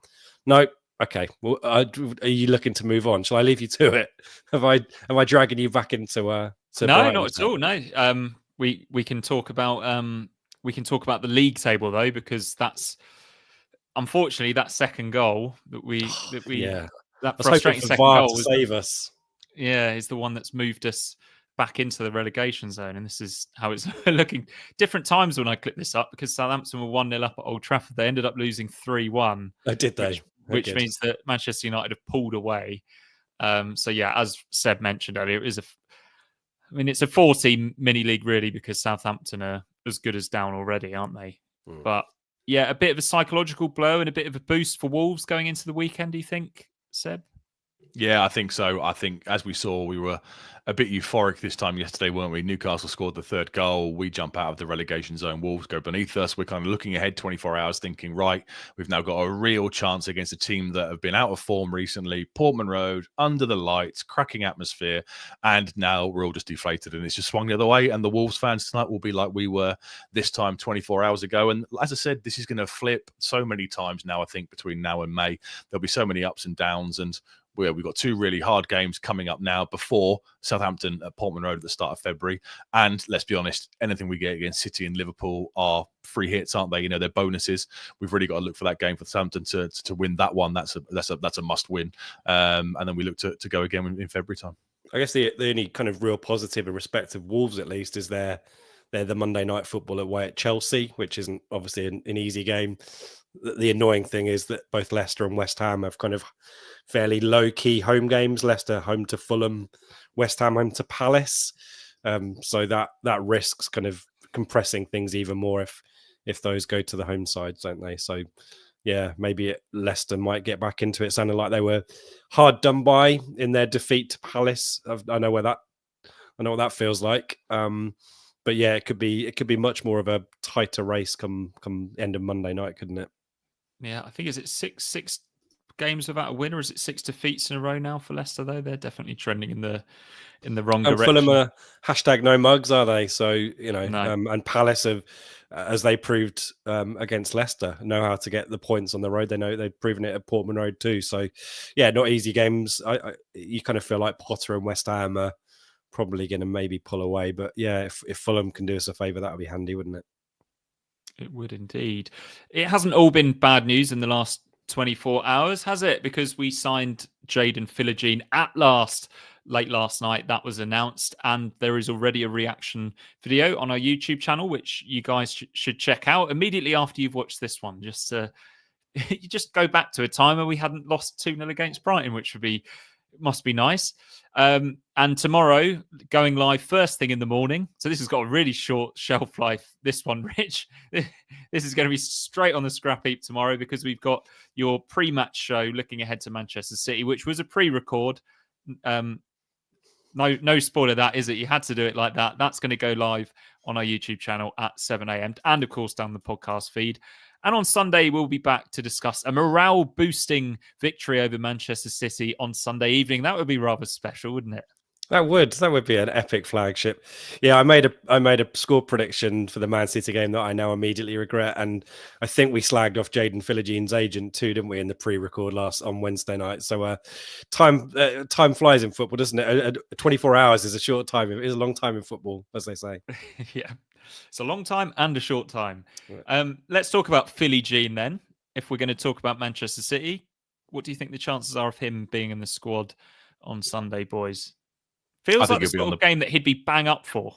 Speaker 3: no, okay. Well, are you looking to move on? Shall I leave you to it? Am I dragging you back into no,
Speaker 1: Brighton, not at all. No, we can talk about the league table though, because that's unfortunately that second goal that frustrating second goal
Speaker 3: to save us.
Speaker 1: Yeah, is the one that's moved us back into the relegation zone, and this is how it's looking. Different times when I clip this up, because Southampton were 1-0 up at Old Trafford. They ended up losing 3-1.
Speaker 3: Did they?
Speaker 1: Which means that Manchester United have pulled away. So yeah, as Seb mentioned earlier, it's a 4-team mini league really, because Southampton are as good as down already, aren't they? But yeah, a bit of a psychological blow and a bit of a boost for Wolves going into the weekend, do you think, Seb?
Speaker 2: Yeah, I think so. I think, as we saw, we were a bit euphoric this time yesterday, weren't we? Newcastle scored the 3rd goal. We jump out of the relegation zone. Wolves go beneath us. We're kind of looking ahead 24 hours thinking, right, we've now got a real chance against a team that have been out of form recently. Portman Road, under the lights, cracking atmosphere. And now we're all just deflated and it's just swung the other way. And the Wolves fans tonight will be like we were this time 24 hours ago. And as I said, this is going to flip so many times now, I think, between now and May. There'll be so many ups and downs. And we've got 2 really hard games coming up now before Southampton at Portman Road at the start of February. And let's be honest, anything we get against City and Liverpool are free hits, aren't they? They're bonuses. We've really got to look for that game for Southampton to win that one. That's a must win. And then we look to go again in February time. I
Speaker 3: guess the only kind of real positive in respect of Wolves, at least, is they're the Monday night football away at Chelsea, which isn't obviously an easy game. The annoying thing is that both Leicester and West Ham have kind of fairly low-key home games. Leicester home to Fulham, West Ham home to Palace. So that risks kind of compressing things even more if those go to the home sides, don't they? So, yeah, maybe Leicester might get back into it. It sounded like they were hard done by in their defeat to Palace. I know what that feels like. But yeah, it could be much more of a tighter race come end of Monday night, couldn't it?
Speaker 1: Yeah, I think is it six games without a win, or is it 6 defeats in a row now for Leicester? Though they're definitely trending in the wrong
Speaker 3: And
Speaker 1: direction.
Speaker 3: Fulham are hashtag no mugs, are they? So
Speaker 1: No.
Speaker 3: and Palace have, as they proved against Leicester, know how to get the points on the road. They know they've proven it at Portman Road too. So yeah, not easy games. You kind of feel like Potter and West Ham are probably going to maybe pull away, but yeah, if Fulham can do us a favour, that would be handy, wouldn't it?
Speaker 1: It would indeed. It hasn't all been bad news in the last 24 hours, has it? Because we signed Jayden Philogene at last late last night. That was announced, and there is already a reaction video on our YouTube channel, which you guys should check out immediately after you've watched this one. Just you just go back to a time where we hadn't lost 2-0 against Brighton, which must be nice. And tomorrow, going live first thing in the morning. So this has got a really short shelf life, this one, Rich. This is going to be straight on the scrap heap tomorrow, because we've got your pre-match show looking ahead to Manchester City, which was a pre-record. No spoiler that, is it? You had to do it like that. That's going to go live on our YouTube channel at 7 a.m. and, of course, down the podcast feed. And on Sunday, we'll be back to discuss a morale-boosting victory over Manchester City on Sunday evening. That would be rather special, wouldn't it?
Speaker 3: That would be an epic flagship. Yeah, I made a score prediction for the Man City game that I now immediately regret, and I think we slagged off Jayden Philogene's agent too, didn't we, in the pre-record on Wednesday night? So time flies in football, doesn't it? 24 hours is a short time. It is a long time in football, as they say.
Speaker 1: Yeah, it's a long time and a short time. Let's talk about Philogene then. If we're going to talk about Manchester City, what do you think the chances are of him being in the squad on Sunday, boys? Feels like the sort of game that he'd be bang up for.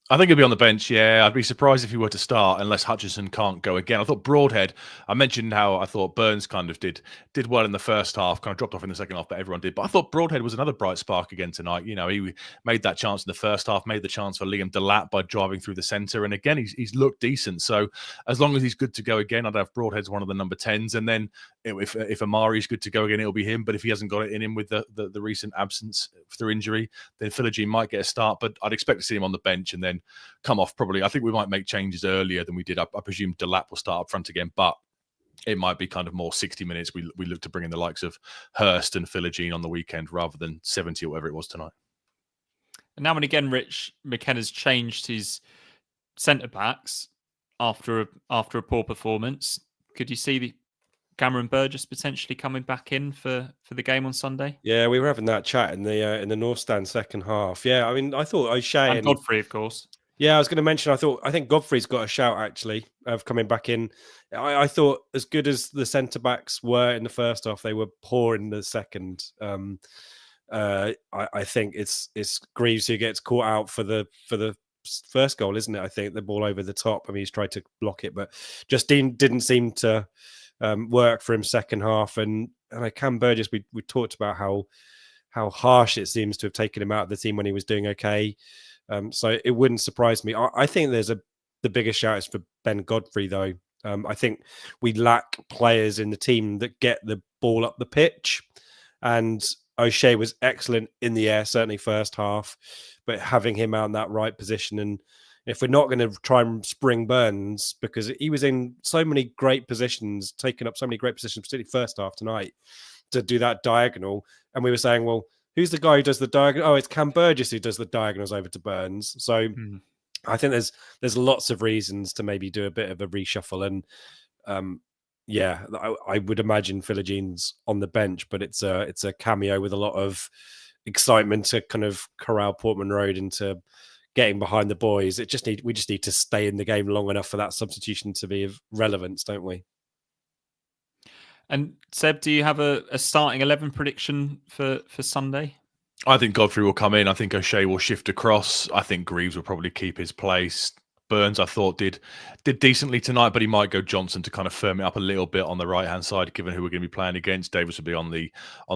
Speaker 2: I think he'll be on the bench, yeah. I'd be surprised if he were to start unless Hutchinson can't go again. I thought Broadhead, I mentioned how I thought Burns kind of did well in the first half, kind of dropped off in the second half, but everyone did. But I thought Broadhead was another bright spark again tonight. You know, he made that chance in the first half, made the chance for Liam Delap by driving through the centre. And again, he's looked decent. So as long as he's good to go again, I'd have Broadhead's one of the number 10s. And then if Amari's good to go again, it'll be him. But if he hasn't got it in him with the recent absence through injury, then Philogene might get a start. But I'd expect to see him on the bench and then come off probably. I think we might make changes earlier than we did. I presume Delap will start up front again, but it might be kind of more 60 minutes. We look to bring in the likes of Hurst and Philogene on the weekend rather than 70 or whatever it was tonight.
Speaker 1: And now and again, Rich McKenna's changed his centre backs after a poor performance. Could you see the Cameron Burgess potentially coming back in for the game on Sunday?
Speaker 3: Yeah, we were having that chat in the North Stand second half. Yeah, I mean, I thought O'Shea
Speaker 1: and Godfrey, of course.
Speaker 3: Yeah, I was going to mention, I think Godfrey's got a shout, actually, of coming back in. I thought as good as the centre-backs were in the first half, they were poor in the second. I think it's Greaves who gets caught out for the first goal, isn't it? I think the ball over the top. I mean, he's tried to block it, but just didn't seem to work for him second half. And Cam Burgess, we talked about how harsh it seems to have taken him out of the team when he was doing okay. So it wouldn't surprise me. I think the biggest shout is for Ben Godfrey, though. I think we lack players in the team that get the ball up the pitch. And O'Shea was excellent in the air, certainly first half, but having him out in that right position. And if we're not going to try and spring Burns, because he was in so many great positions, taking up so many great positions, particularly first half tonight, to do that diagonal. And we were saying, well, who's the guy who does the diagonal? Oh, it's Cam Burgess who does the diagonals over to Burns. So I think there's lots of reasons to maybe do a bit of a reshuffle. And I would imagine Philogene's on the bench, but it's a cameo with a lot of excitement to kind of corral Portman Road into getting behind the boys. We just need to stay in the game long enough for that substitution to be of relevance, don't we?
Speaker 1: And Seb, do you have a starting 11 prediction for Sunday?
Speaker 2: I think Godfrey will come in. I think O'Shea will shift across. I think Greaves will probably keep his place. Burns, I thought, did decently tonight, but he might go Johnson to kind of firm it up a little bit on the right-hand side, given who we're going to be playing against. Davis will be on the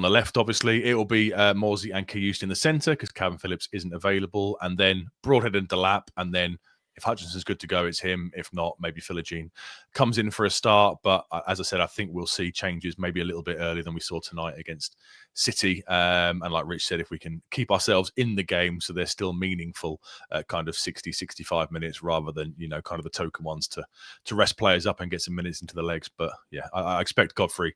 Speaker 2: left, obviously. It will be Morsey and Kayust in the centre because Calvin Phillips isn't available. And then Broadhead and Delap, and then If Hutchinson's good to go, it's him. If not, maybe Philogene comes in for a start. But as I said, I think we'll see changes maybe a little bit earlier than we saw tonight against City. And like Rich said, if we can keep ourselves in the game so they're still meaningful at kind of 60, 65 minutes rather than, kind of the token ones to rest players up and get some minutes into the legs. But yeah, I expect Godfrey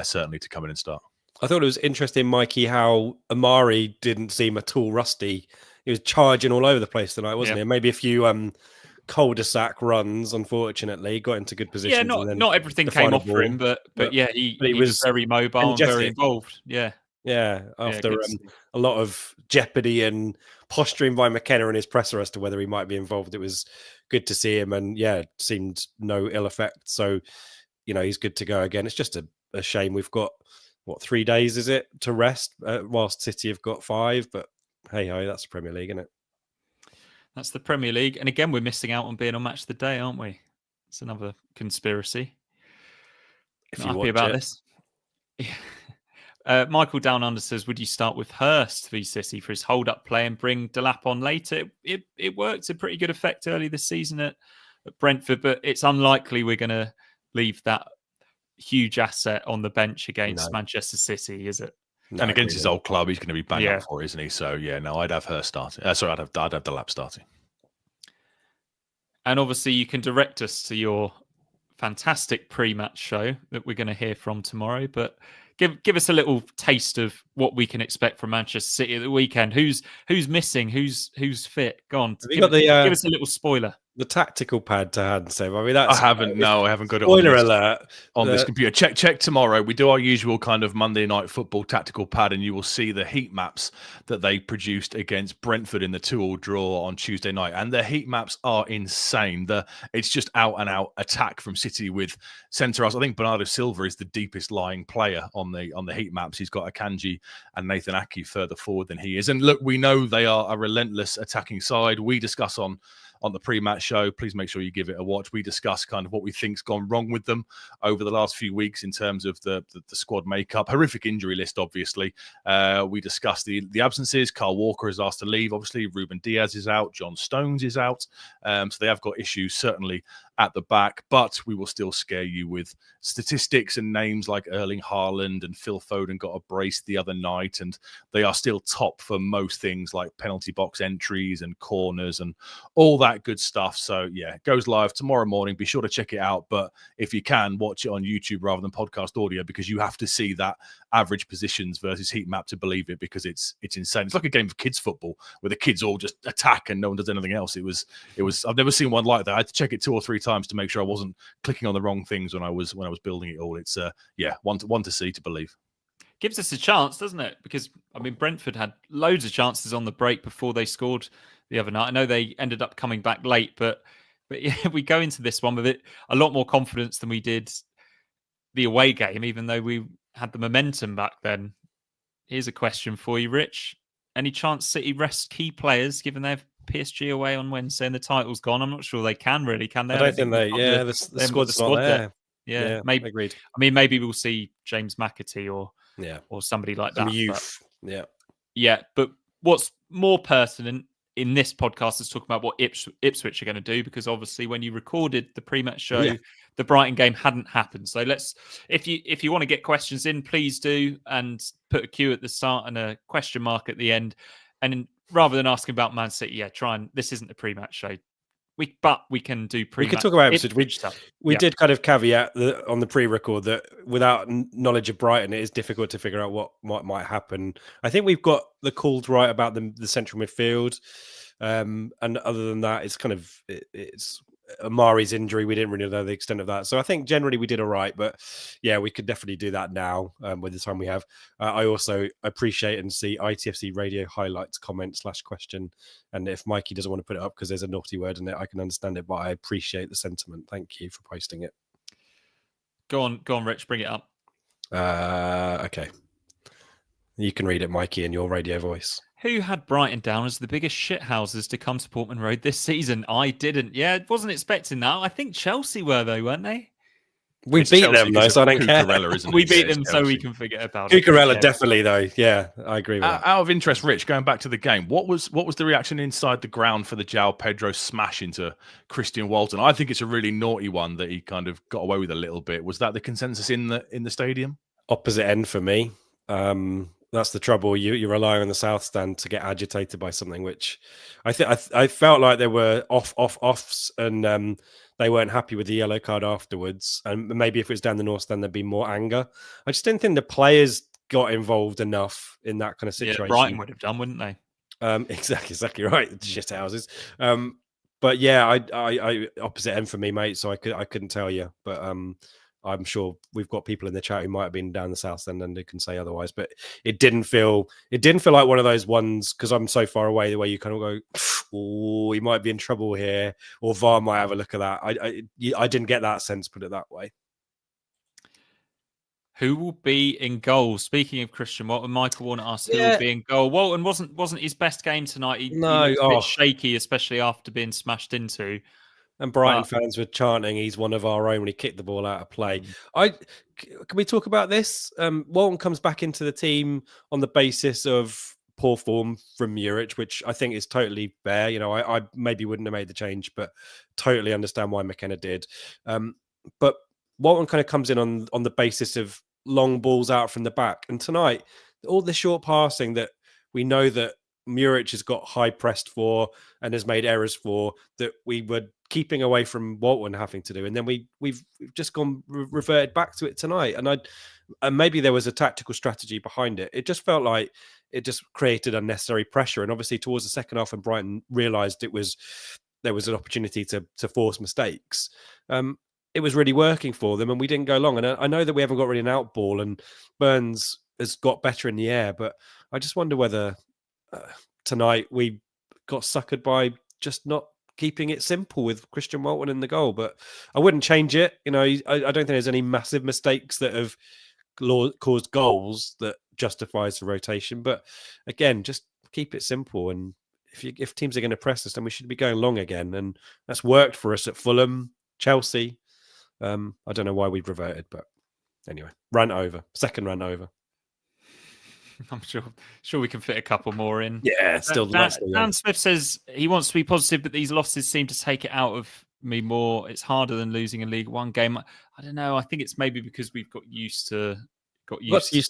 Speaker 2: certainly to come in and start.
Speaker 3: I thought it was interesting, Mikey, how Amari didn't seem at all rusty. He was charging all over the place tonight, wasn't he? Maybe a few cul-de-sac runs, unfortunately, got into good positions.
Speaker 1: Yeah, not everything came off for him, but yeah, he was very mobile and very involved. Yeah.
Speaker 3: Yeah, after a lot of jeopardy and posturing by McKenna and his presser as to whether he might be involved, it was good to see him, and yeah, it seemed no ill effect. So, he's good to go again. It's just a shame we've got 3 days, is it, to rest, whilst City have got 5, but hey ho, that's the Premier League, isn't it?
Speaker 1: That's the Premier League. And again, we're missing out on being on Match of the Day, aren't we? It's another conspiracy.
Speaker 3: If you
Speaker 1: happy about this. Michael Down Under says, would you start with Hurst v City for his hold-up play and bring Delap on later? It worked a pretty good effect early this season at Brentford, but it's unlikely we're going to leave that huge asset on the bench against Manchester City, is it?
Speaker 2: No, and against his old club, he's going to be banged up for, isn't he? So yeah, no, I'd have her starting. I'd have Delap starting.
Speaker 1: And obviously, you can direct us to your fantastic pre-match show that we're going to hear from tomorrow. But give us a little taste of what we can expect from Manchester City at the weekend. Who's missing? Who's fit? Go on. Give us a little spoiler.
Speaker 3: The tactical pad to hand, Seb. I mean, I haven't
Speaker 2: got it.
Speaker 3: Spoiler alert
Speaker 2: on this computer. Check tomorrow. We do our usual kind of Monday Night Football tactical pad, and you will see the heat maps that they produced against Brentford in the 2-2 draw on Tuesday night. And the heat maps are insane. It's just out and out attack from City with centre halves. I think Bernardo Silva is the deepest lying player on the heat maps. He's got Akanji and Nathan Aki further forward than he is. And look, we know they are a relentless attacking side. We discuss on the pre-match show. Please make sure you give it a watch. We discuss kind of what we think's gone wrong with them over the last few weeks in terms of the squad makeup. Horrific injury list, obviously. We discussed the absences. Carl Walker is asked to leave. Obviously, Ruben Diaz is out. John Stones is out. So they have got issues, certainly, at the back, but we will still scare you with statistics and names like Erling Haaland and Phil Foden got a brace the other night, and they are still top for most things like penalty box entries and corners and all that good stuff. So yeah, it goes live tomorrow morning. Be sure to check it out, but if you can, watch it on YouTube rather than podcast audio, because you have to see that average positions versus heat map to believe it, because it's insane. It's like a game of kids football where the kids all just attack and no one does anything else. It was I've never seen one like that. I had to check it 2 or 3 times to make sure I wasn't clicking on the wrong things when I was building it all. It's one to see to believe.
Speaker 1: Gives us a chance, doesn't it? Because I mean, Brentford had loads of chances on the break before they scored the other night. I know they ended up coming back late, but yeah, we go into this one with it a lot more confidence than we did the away game, even though we had the momentum back then. Here's a question for you, Rich. Any chance City rest key players, given they've PSG away on Wednesday and the title's gone? I'm not sure they can really, can they?
Speaker 3: I don't think they. Yeah, the squad's not there.
Speaker 1: Yeah, maybe.
Speaker 3: Agreed.
Speaker 1: I mean, maybe we'll see James McAtee or somebody like that.
Speaker 3: Youth.
Speaker 1: Yeah. But what's more pertinent in this podcast is talking about what Ipswich are going to do, because obviously when you recorded the pre-match show, the Brighton game hadn't happened. So if you want to get questions in, please do, and put a Q at the start and a question mark at the end. And rather than asking about Man City, this isn't a pre-match show. We can do pre-match.
Speaker 3: We could talk about Ipswich. We did kind of caveat on the pre-record that without knowledge of Brighton, it is difficult to figure out what might happen. I think we've got the calls right about the central midfield, and other than that, it's kind of it's Amari's injury. We didn't really know the extent of that, so I think generally we did all right. But yeah, we could definitely do that now with the time we have. I also appreciate and see ITFC radio highlights comment/question, and if Mikey doesn't want to put it up because there's a naughty word in it, I can understand it, but I appreciate the sentiment. Thank you for posting it.
Speaker 1: Go on, Rich, bring it up.
Speaker 3: Okay, you can read it, Mikey, in your radio voice.
Speaker 1: Who had Brighton down as the biggest shithouses to come to Portman Road this season? I didn't. Yeah, wasn't expecting that. I think Chelsea were, though, weren't they?
Speaker 3: We
Speaker 2: It's
Speaker 3: beat
Speaker 2: Chelsea
Speaker 3: them though,
Speaker 2: 'cause
Speaker 3: so I
Speaker 2: of
Speaker 3: don't care.
Speaker 2: Cucurella, isn't it?
Speaker 1: We
Speaker 2: Yeah,
Speaker 1: beat
Speaker 2: it's
Speaker 1: them so we
Speaker 2: Chelsea.
Speaker 1: can forget about it.
Speaker 3: Cucurella
Speaker 1: Yeah.
Speaker 3: definitely though. Yeah, I agree with that.
Speaker 2: Out of interest, Rich, going back to the game, what was the reaction inside the ground for the João Pedro smash into Christian Walton? I think it's a really naughty one that he kind of got away with a little bit. Was that the consensus in the stadium?
Speaker 3: Opposite end for me. That's the trouble. You're relying on the south stand to get agitated by something, which I felt like there were offs, and they weren't happy with the yellow card afterwards. And maybe if it was down the north stand, there'd be more anger. I just didn't think the players got involved enough in that kind of situation.
Speaker 1: Yeah, Brighton would have done, wouldn't they?
Speaker 3: Exactly right. Shit houses. But yeah, I opposite end for me, mate. So I couldn't tell you, but I'm sure we've got people in the chat who might have been down the south end and who can say otherwise. But it didn't feel like one of those ones, because I'm so far away, the way you kind of go, oh, he might be in trouble here, or VAR might have a look at that. I didn't get that sense, put it that way.
Speaker 1: Who will be in goal? Speaking of Christian Walton, Michael Warner asked who will be in goal. Walton wasn't his best game tonight. He looked a bit shaky, especially after being smashed into.
Speaker 3: And Brighton fans were chanting, "He's one of our own" when he kicked the ball out of play. Can we talk about this? Walton comes back into the team on the basis of poor form from Muric, which I think is totally fair. You know, I maybe wouldn't have made the change, but totally understand why McKenna did. But Walton kind of comes in on the basis of long balls out from the back. And tonight, all the short passing that we know that Muric has got high pressed for and has made errors for, that we were keeping away from Walton having to do. And then we've just reverted back to it tonight. And maybe there was a tactical strategy behind it. It just felt like it just created unnecessary pressure. And obviously towards the second half, when Brighton realised there was an opportunity to force mistakes, it was really working for them, and we didn't go long. And I know that we haven't got really an out ball, and Burns has got better in the air, but I just wonder whether tonight we got suckered by just not keeping it simple with Christian Walton in the goal. But I wouldn't change it. You know, I don't think there's any massive mistakes that have caused goals that justifies the rotation. But again, just keep it simple. And if teams are going to press us, then we should be going long again. And that's worked for us at Fulham, Chelsea. I don't know why we've reverted, but anyway, second run over.
Speaker 1: I'm sure we can fit a couple more in.
Speaker 3: Yeah, still
Speaker 1: Dan Smith says he wants to be positive, but these losses seem to take it out of me more. It's harder than losing a League One game. I don't know. I think it's maybe because we've got used to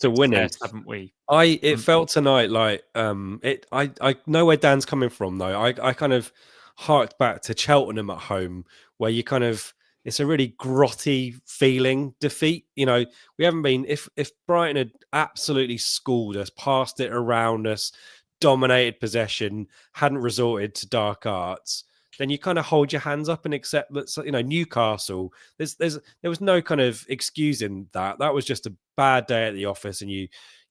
Speaker 3: winning,
Speaker 1: haven't we?
Speaker 3: It felt tonight like I know where Dan's coming from though. I kind of harked back to Cheltenham at home, where you kind of, it's a really grotty feeling defeat. You know, we haven't been, if Brighton had absolutely schooled us, passed it around us, dominated possession, hadn't resorted to dark arts, then you kind of hold your hands up and accept that, you know, Newcastle, there was no kind of excusing that. That was just a bad day at the office, and you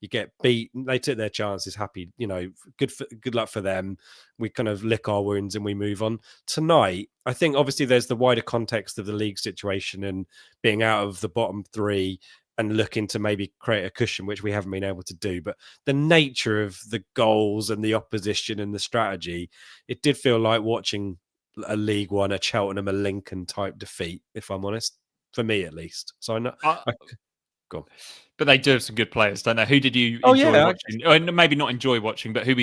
Speaker 3: get beat. They took their chances, happy, you know, good luck for them. We kind of lick our wounds and we move on. Tonight, I think obviously there's the wider context of the league situation and being out of the bottom three and looking to maybe create a cushion, which we haven't been able to do. But the nature of the goals and the opposition and the strategy, it did feel like watching a League One, a Cheltenham, a Lincoln type defeat, if I'm honest, for me at least. So I know. Go on.
Speaker 1: But they do have some good players, don't they? Who did you enjoy watching? Or maybe not enjoy watching, but who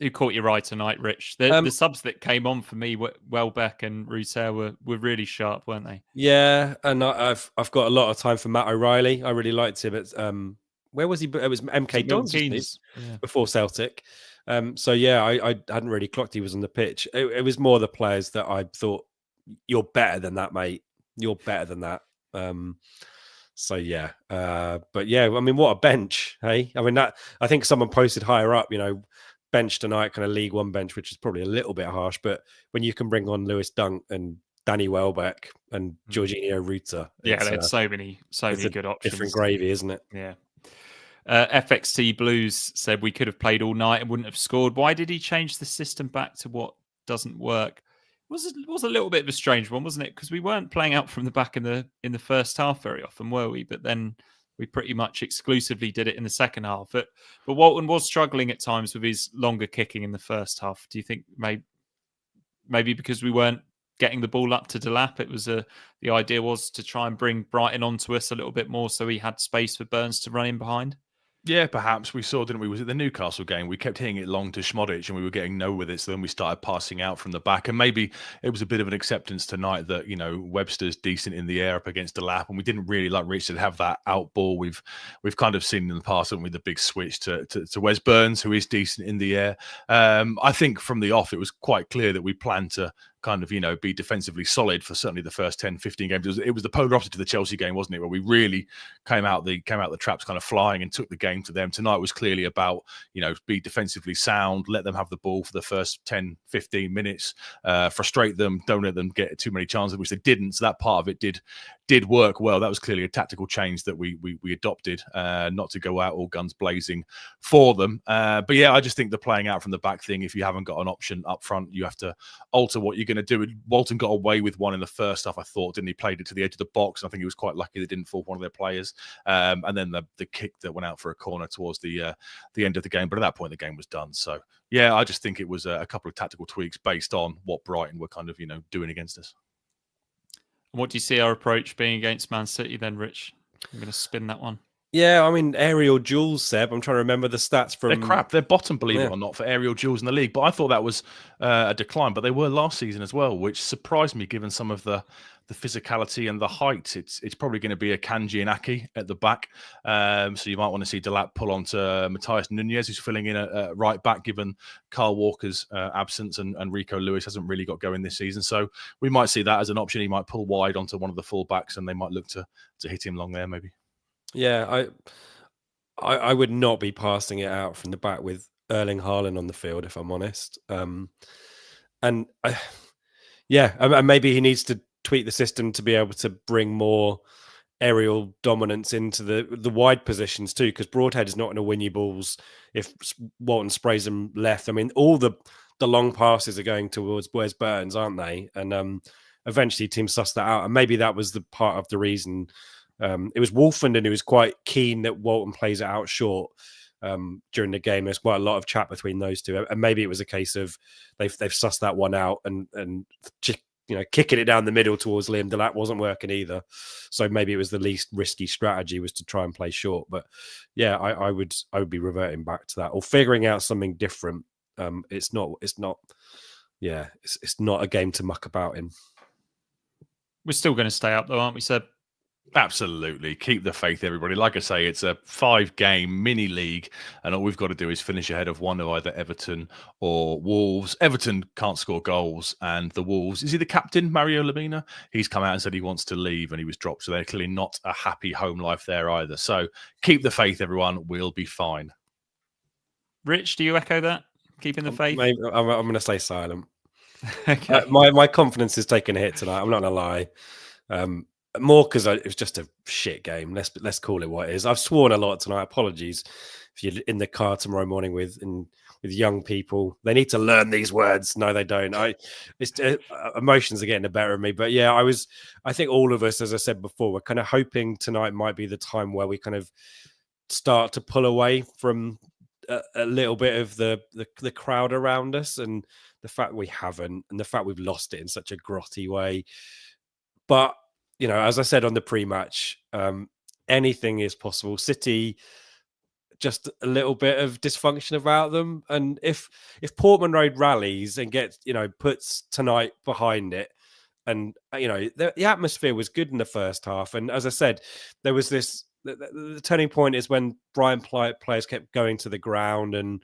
Speaker 1: caught your eye tonight, Rich? The subs that came on for me, Welbeck and Rousseau, were really sharp, weren't they?
Speaker 3: Yeah, and I've got a lot of time for Matt O'Reilly. I really liked him. Where was he? It was MK Dons before Celtic. So yeah, I hadn't really clocked he was on the pitch. It was more the players that I thought, you're better than that, mate. You're better than that. So yeah, but yeah, I mean, what a bench, hey? I mean, that, I think someone posted higher up, you know, bench tonight, kind of League One bench, which is probably a little bit harsh, but when you can bring on Lewis Dunk and Danny Welbeck and Jorginho Ruta,
Speaker 1: yeah, they had so many good options.
Speaker 3: Different gravy, isn't it?
Speaker 1: Yeah. FXT Blues said we could have played all night and wouldn't have scored. Why did he change the system back to what doesn't work? It was a little bit of a strange one, wasn't it? Because we weren't playing out from the back in the first half very often, were we? But then we pretty much exclusively did it in the second half. But Walton was struggling at times with his longer kicking in the first half. Do you think maybe because we weren't getting the ball up to Delap. It was the idea was to try and bring Brighton onto us a little bit more, so he had space for Burns to run in behind.
Speaker 2: Yeah, perhaps we saw, didn't we? Was it the Newcastle game? We kept hitting it long to Schmodic and we were getting nowhere with it. So then we started passing out from the back. And maybe it was a bit of an acceptance tonight that, Webster's decent in the air up against the lap. And we didn't really, like Richard, have that out ball. We've kind of seen in the past, haven't we, the big switch to Wes Burns, who is decent in the air. I think from the off, it was quite clear that we planned to kind of, be defensively solid for certainly the first 10, 15 games. It was the polar opposite to the Chelsea game, wasn't it? Where we really came out the traps kind of flying and took the game to them. Tonight was clearly about, be defensively sound, let them have the ball for the first 10, 15 minutes, frustrate them, don't let them get too many chances, which they didn't. So that part of it did work well. That was clearly a tactical change that we adopted, not to go out all guns blazing for them. But yeah, I just think the playing out from the back thing, if you haven't got an option up front, you have to alter what you're going to do. Walton got away with one in the first half, I thought, didn't he? Played it to the edge of the box. I think he was quite lucky they didn't fall for one of their players. And then the kick that went out for a corner towards the end of the game. But at that point, the game was done. So yeah, I just think it was a couple of tactical tweaks based on what Brighton were kind of, doing against us.
Speaker 1: What do you see our approach being against Man City then, Rich? I'm going to spin that one.
Speaker 3: Yeah, I mean, aerial duels, Seb. I'm trying to remember the stats from...
Speaker 2: They're crap. They're bottom, believe it or not, for aerial duels in the league. But I thought that was a decline. But they were last season as well, which surprised me given some of the physicality and the height. It's probably going to be a Kanji and Aki at the back. So you might want to see Delap pull on to Matthias Nunez, who's filling in at right back, given Carl Walker's absence and Rico Lewis hasn't really got going this season. So we might see that as an option. He might pull wide onto one of the full backs and they might look to hit him long there, maybe.
Speaker 3: Yeah, I would not be passing it out from the back with Erling Haaland on the field, if I'm honest. And maybe he needs to tweak the system to be able to bring more aerial dominance into the wide positions too, because Broadhead is not going to win you balls if Walton sprays them left. I mean, all the long passes are going towards Wes Burns, aren't they? And eventually teams suss that out. And maybe that was the part of the reason. It was Wolfenden who was quite keen that Walton plays it out short during the game. There's quite a lot of chat between those two, and maybe it was a case of they've sussed that one out and kicking it down the middle towards Liam Delap wasn't working either. So maybe it was the least risky strategy was to try and play short. But yeah, I would be reverting back to that or figuring out something different. It's not a game to muck about in.
Speaker 1: We're still going to stay up though, aren't we, Seb?
Speaker 2: Absolutely. Keep the faith, everybody. Like I say, it's a 5-game mini league, and all we've got to do is finish ahead of one of either Everton or Wolves. Everton can't score goals, and the Wolves, is he the captain, Mario Lemina? He's come out and said he wants to leave, and he was dropped, so they're clearly not a happy home life there either. So keep the faith, everyone. We'll be fine.
Speaker 1: Rich, do you echo that? Keeping the faith?
Speaker 3: Maybe, I'm going to stay silent.
Speaker 1: Okay.
Speaker 3: My confidence is taking a hit tonight. I'm not going to lie. More because it was just a shit game. Let's call it what it is. I've sworn a lot tonight. Apologies if you're in the car tomorrow morning with young people. They need to learn these words. No, they don't. Emotions are getting the better of me. But yeah, I think all of us, as I said before, we're kind of hoping tonight might be the time where we kind of start to pull away from a little bit of the crowd around us, and the fact we haven't, and the fact we've lost it in such a grotty way. But as I said on the pre-match, anything is possible. City, just a little bit of dysfunction about them. And if Portman Road rallies and gets, puts tonight behind it, and, the atmosphere was good in the first half. And as I said, there was this, the turning point is when Brighton players kept going to the ground and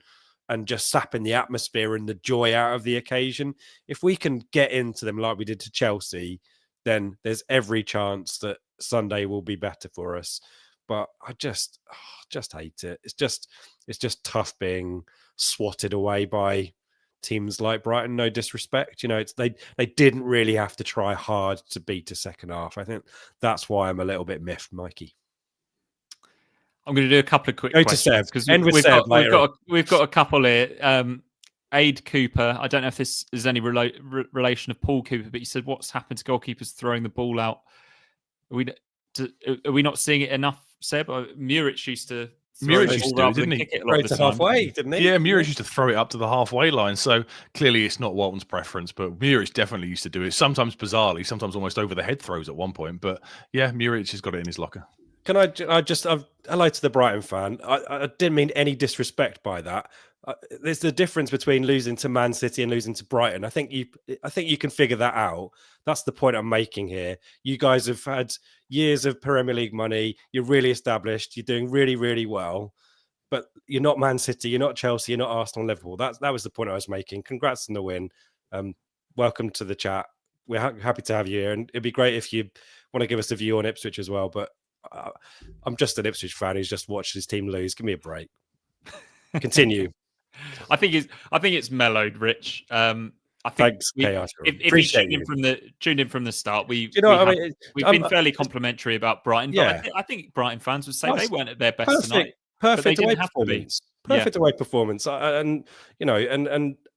Speaker 3: just sapping the atmosphere and the joy out of the occasion. If we can get into them like we did to Chelsea, then there's every chance that Sunday will be better for us. But I just hate it. It's just tough being swatted away by teams like Brighton. No disrespect, they didn't really have to try hard to beat a second half. I think that's why I'm a little bit miffed, Mikey.
Speaker 1: I'm going to do a couple of quick questions because we've got a couple here. Aid Cooper, I don't know if this is any relation of Paul Cooper, but he said, what's happened to goalkeepers throwing the ball out? Are we not seeing it enough, Seb? Muric used to throw
Speaker 2: Muric
Speaker 1: the
Speaker 2: used
Speaker 1: ball
Speaker 2: to do it,
Speaker 1: rather than
Speaker 2: didn't he?
Speaker 1: kick it a lot
Speaker 3: Right
Speaker 1: of
Speaker 3: to
Speaker 1: the time.
Speaker 3: halfway, didn't he?
Speaker 2: Yeah, Muric used to throw it up to the halfway line. So clearly it's not Walton's preference, but Muric definitely used to do it. Sometimes bizarrely, sometimes almost over the head throws at one point. But yeah, Muric has got it in his locker.
Speaker 3: Can I just hello to the Brighton fan. I didn't mean any disrespect by that. There's the difference between losing to Man City and losing to Brighton. I think you can figure that out. That's the point I'm making here. You guys have had years of Premier League money. You're really established. You're doing really, really well. But you're not Man City. You're not Chelsea. You're not Arsenal, Liverpool. That was the point I was making. Congrats on the win. Welcome to the chat. We're happy to have you here, and it'd be great if you want to give us a view on Ipswich as well. But I'm just an Ipswich fan who's just watched his team lose. Give me a break. Continue.
Speaker 1: I think it's mellowed, Rich. I think
Speaker 3: Thanks, Chaos.
Speaker 1: if you tuned in from the start, we've been fairly complimentary about Brighton.
Speaker 3: Yeah.
Speaker 1: But I think Brighton fans would say they weren't at their best
Speaker 3: perfect,
Speaker 1: tonight.
Speaker 3: Perfect away performance. Perfect away performance. And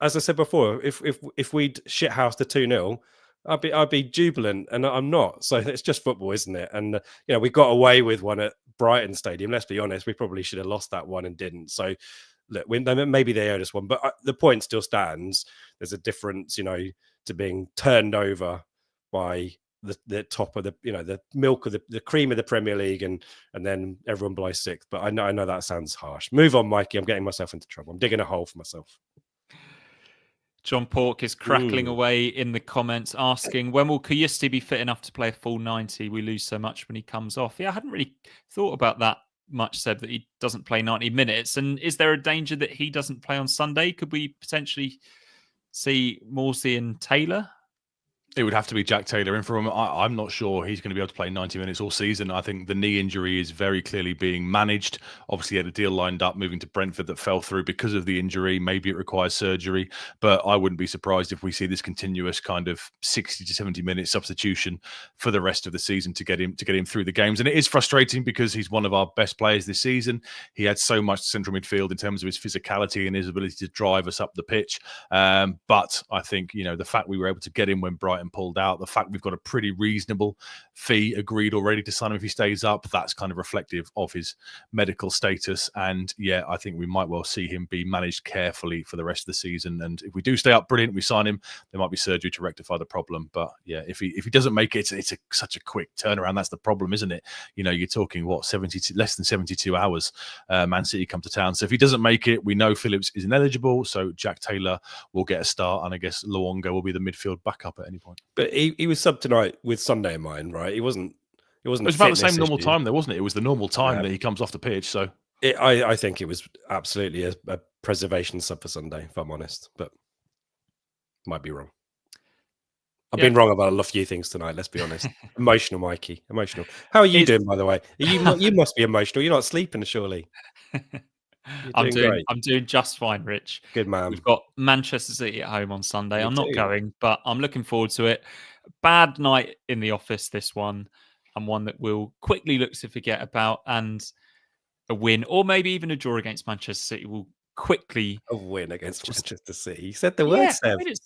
Speaker 3: as I said before, if we'd shithoused a 2-0, I'd be jubilant, and I'm not. So it's just football, isn't it? And we got away with one at Brighton Stadium. Let's be honest, we probably should have lost that one and didn't. So look, maybe they owed us one, but the point still stands. There's a difference, to being turned over by the top of the milk of the cream of the Premier League, and then everyone below sixth. But I know that sounds harsh. Move on, Mikey. I'm getting myself into trouble. I'm digging a hole for myself.
Speaker 1: John Pork is crackling away in the comments, asking, when will Kuyusti be fit enough to play a full 90? We lose so much when he comes off. Yeah, I hadn't really thought about that much, Seb, that he doesn't play 90 minutes. And is there a danger that he doesn't play on Sunday? Could we potentially see Morsey and Taylor?
Speaker 2: It would have to be Jack Taylor in for him. I'm not sure he's going to be able to play 90 minutes all season. I think the knee injury is very clearly being managed. Obviously, he had a deal lined up moving to Brentford that fell through because of the injury. Maybe it requires surgery, but I wouldn't be surprised if we see this continuous kind of 60 to 70 minute substitution for the rest of the season to get him through the games. And it is frustrating because he's one of our best players this season. He had so much central midfield in terms of his physicality and his ability to drive us up the pitch. But I think, the fact we were able to get him when Brighton pulled out, the fact we've got a pretty reasonable fee agreed already to sign him if he stays up, that's kind of reflective of his medical status. And yeah, I think we might well see him be managed carefully for the rest of the season. And if we do stay up, brilliant, we sign him, there might be surgery to rectify the problem. But yeah, if he doesn't make it, it's such a quick turnaround. That's the problem, isn't it? You're talking less than 72 hours. Man City come to town. So if he doesn't make it, we know Phillips is ineligible. So Jack Taylor will get a start, and I guess Luongo will be the midfield backup at any point.
Speaker 3: But he was subbed tonight with Sunday in mind, right? It wasn't. It was
Speaker 2: about the same normal time, though, wasn't it? It was the normal time that he comes off the pitch. So
Speaker 3: I think it was absolutely a preservation sub for Sunday, if I'm honest. But might be wrong. I've been wrong about a few things tonight. Let's be honest. Emotional, Mikey. Emotional. How are you doing, by the way? You must be emotional. You're not sleeping, surely.
Speaker 1: I'm doing just fine, Rich.
Speaker 3: Good man.
Speaker 1: We've got Manchester City at home on Sunday. I'm not going, but I'm looking forward to it. Bad night in the office, this one, and one that we'll quickly look to forget about. And a win, or maybe even a draw against Manchester City, will quickly...
Speaker 3: A win against Manchester City. You said the word, Seb.
Speaker 1: It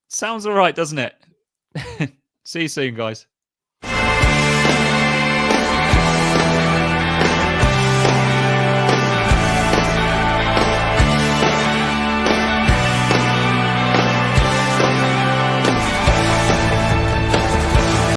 Speaker 1: sounds all right, doesn't it? See you soon, guys.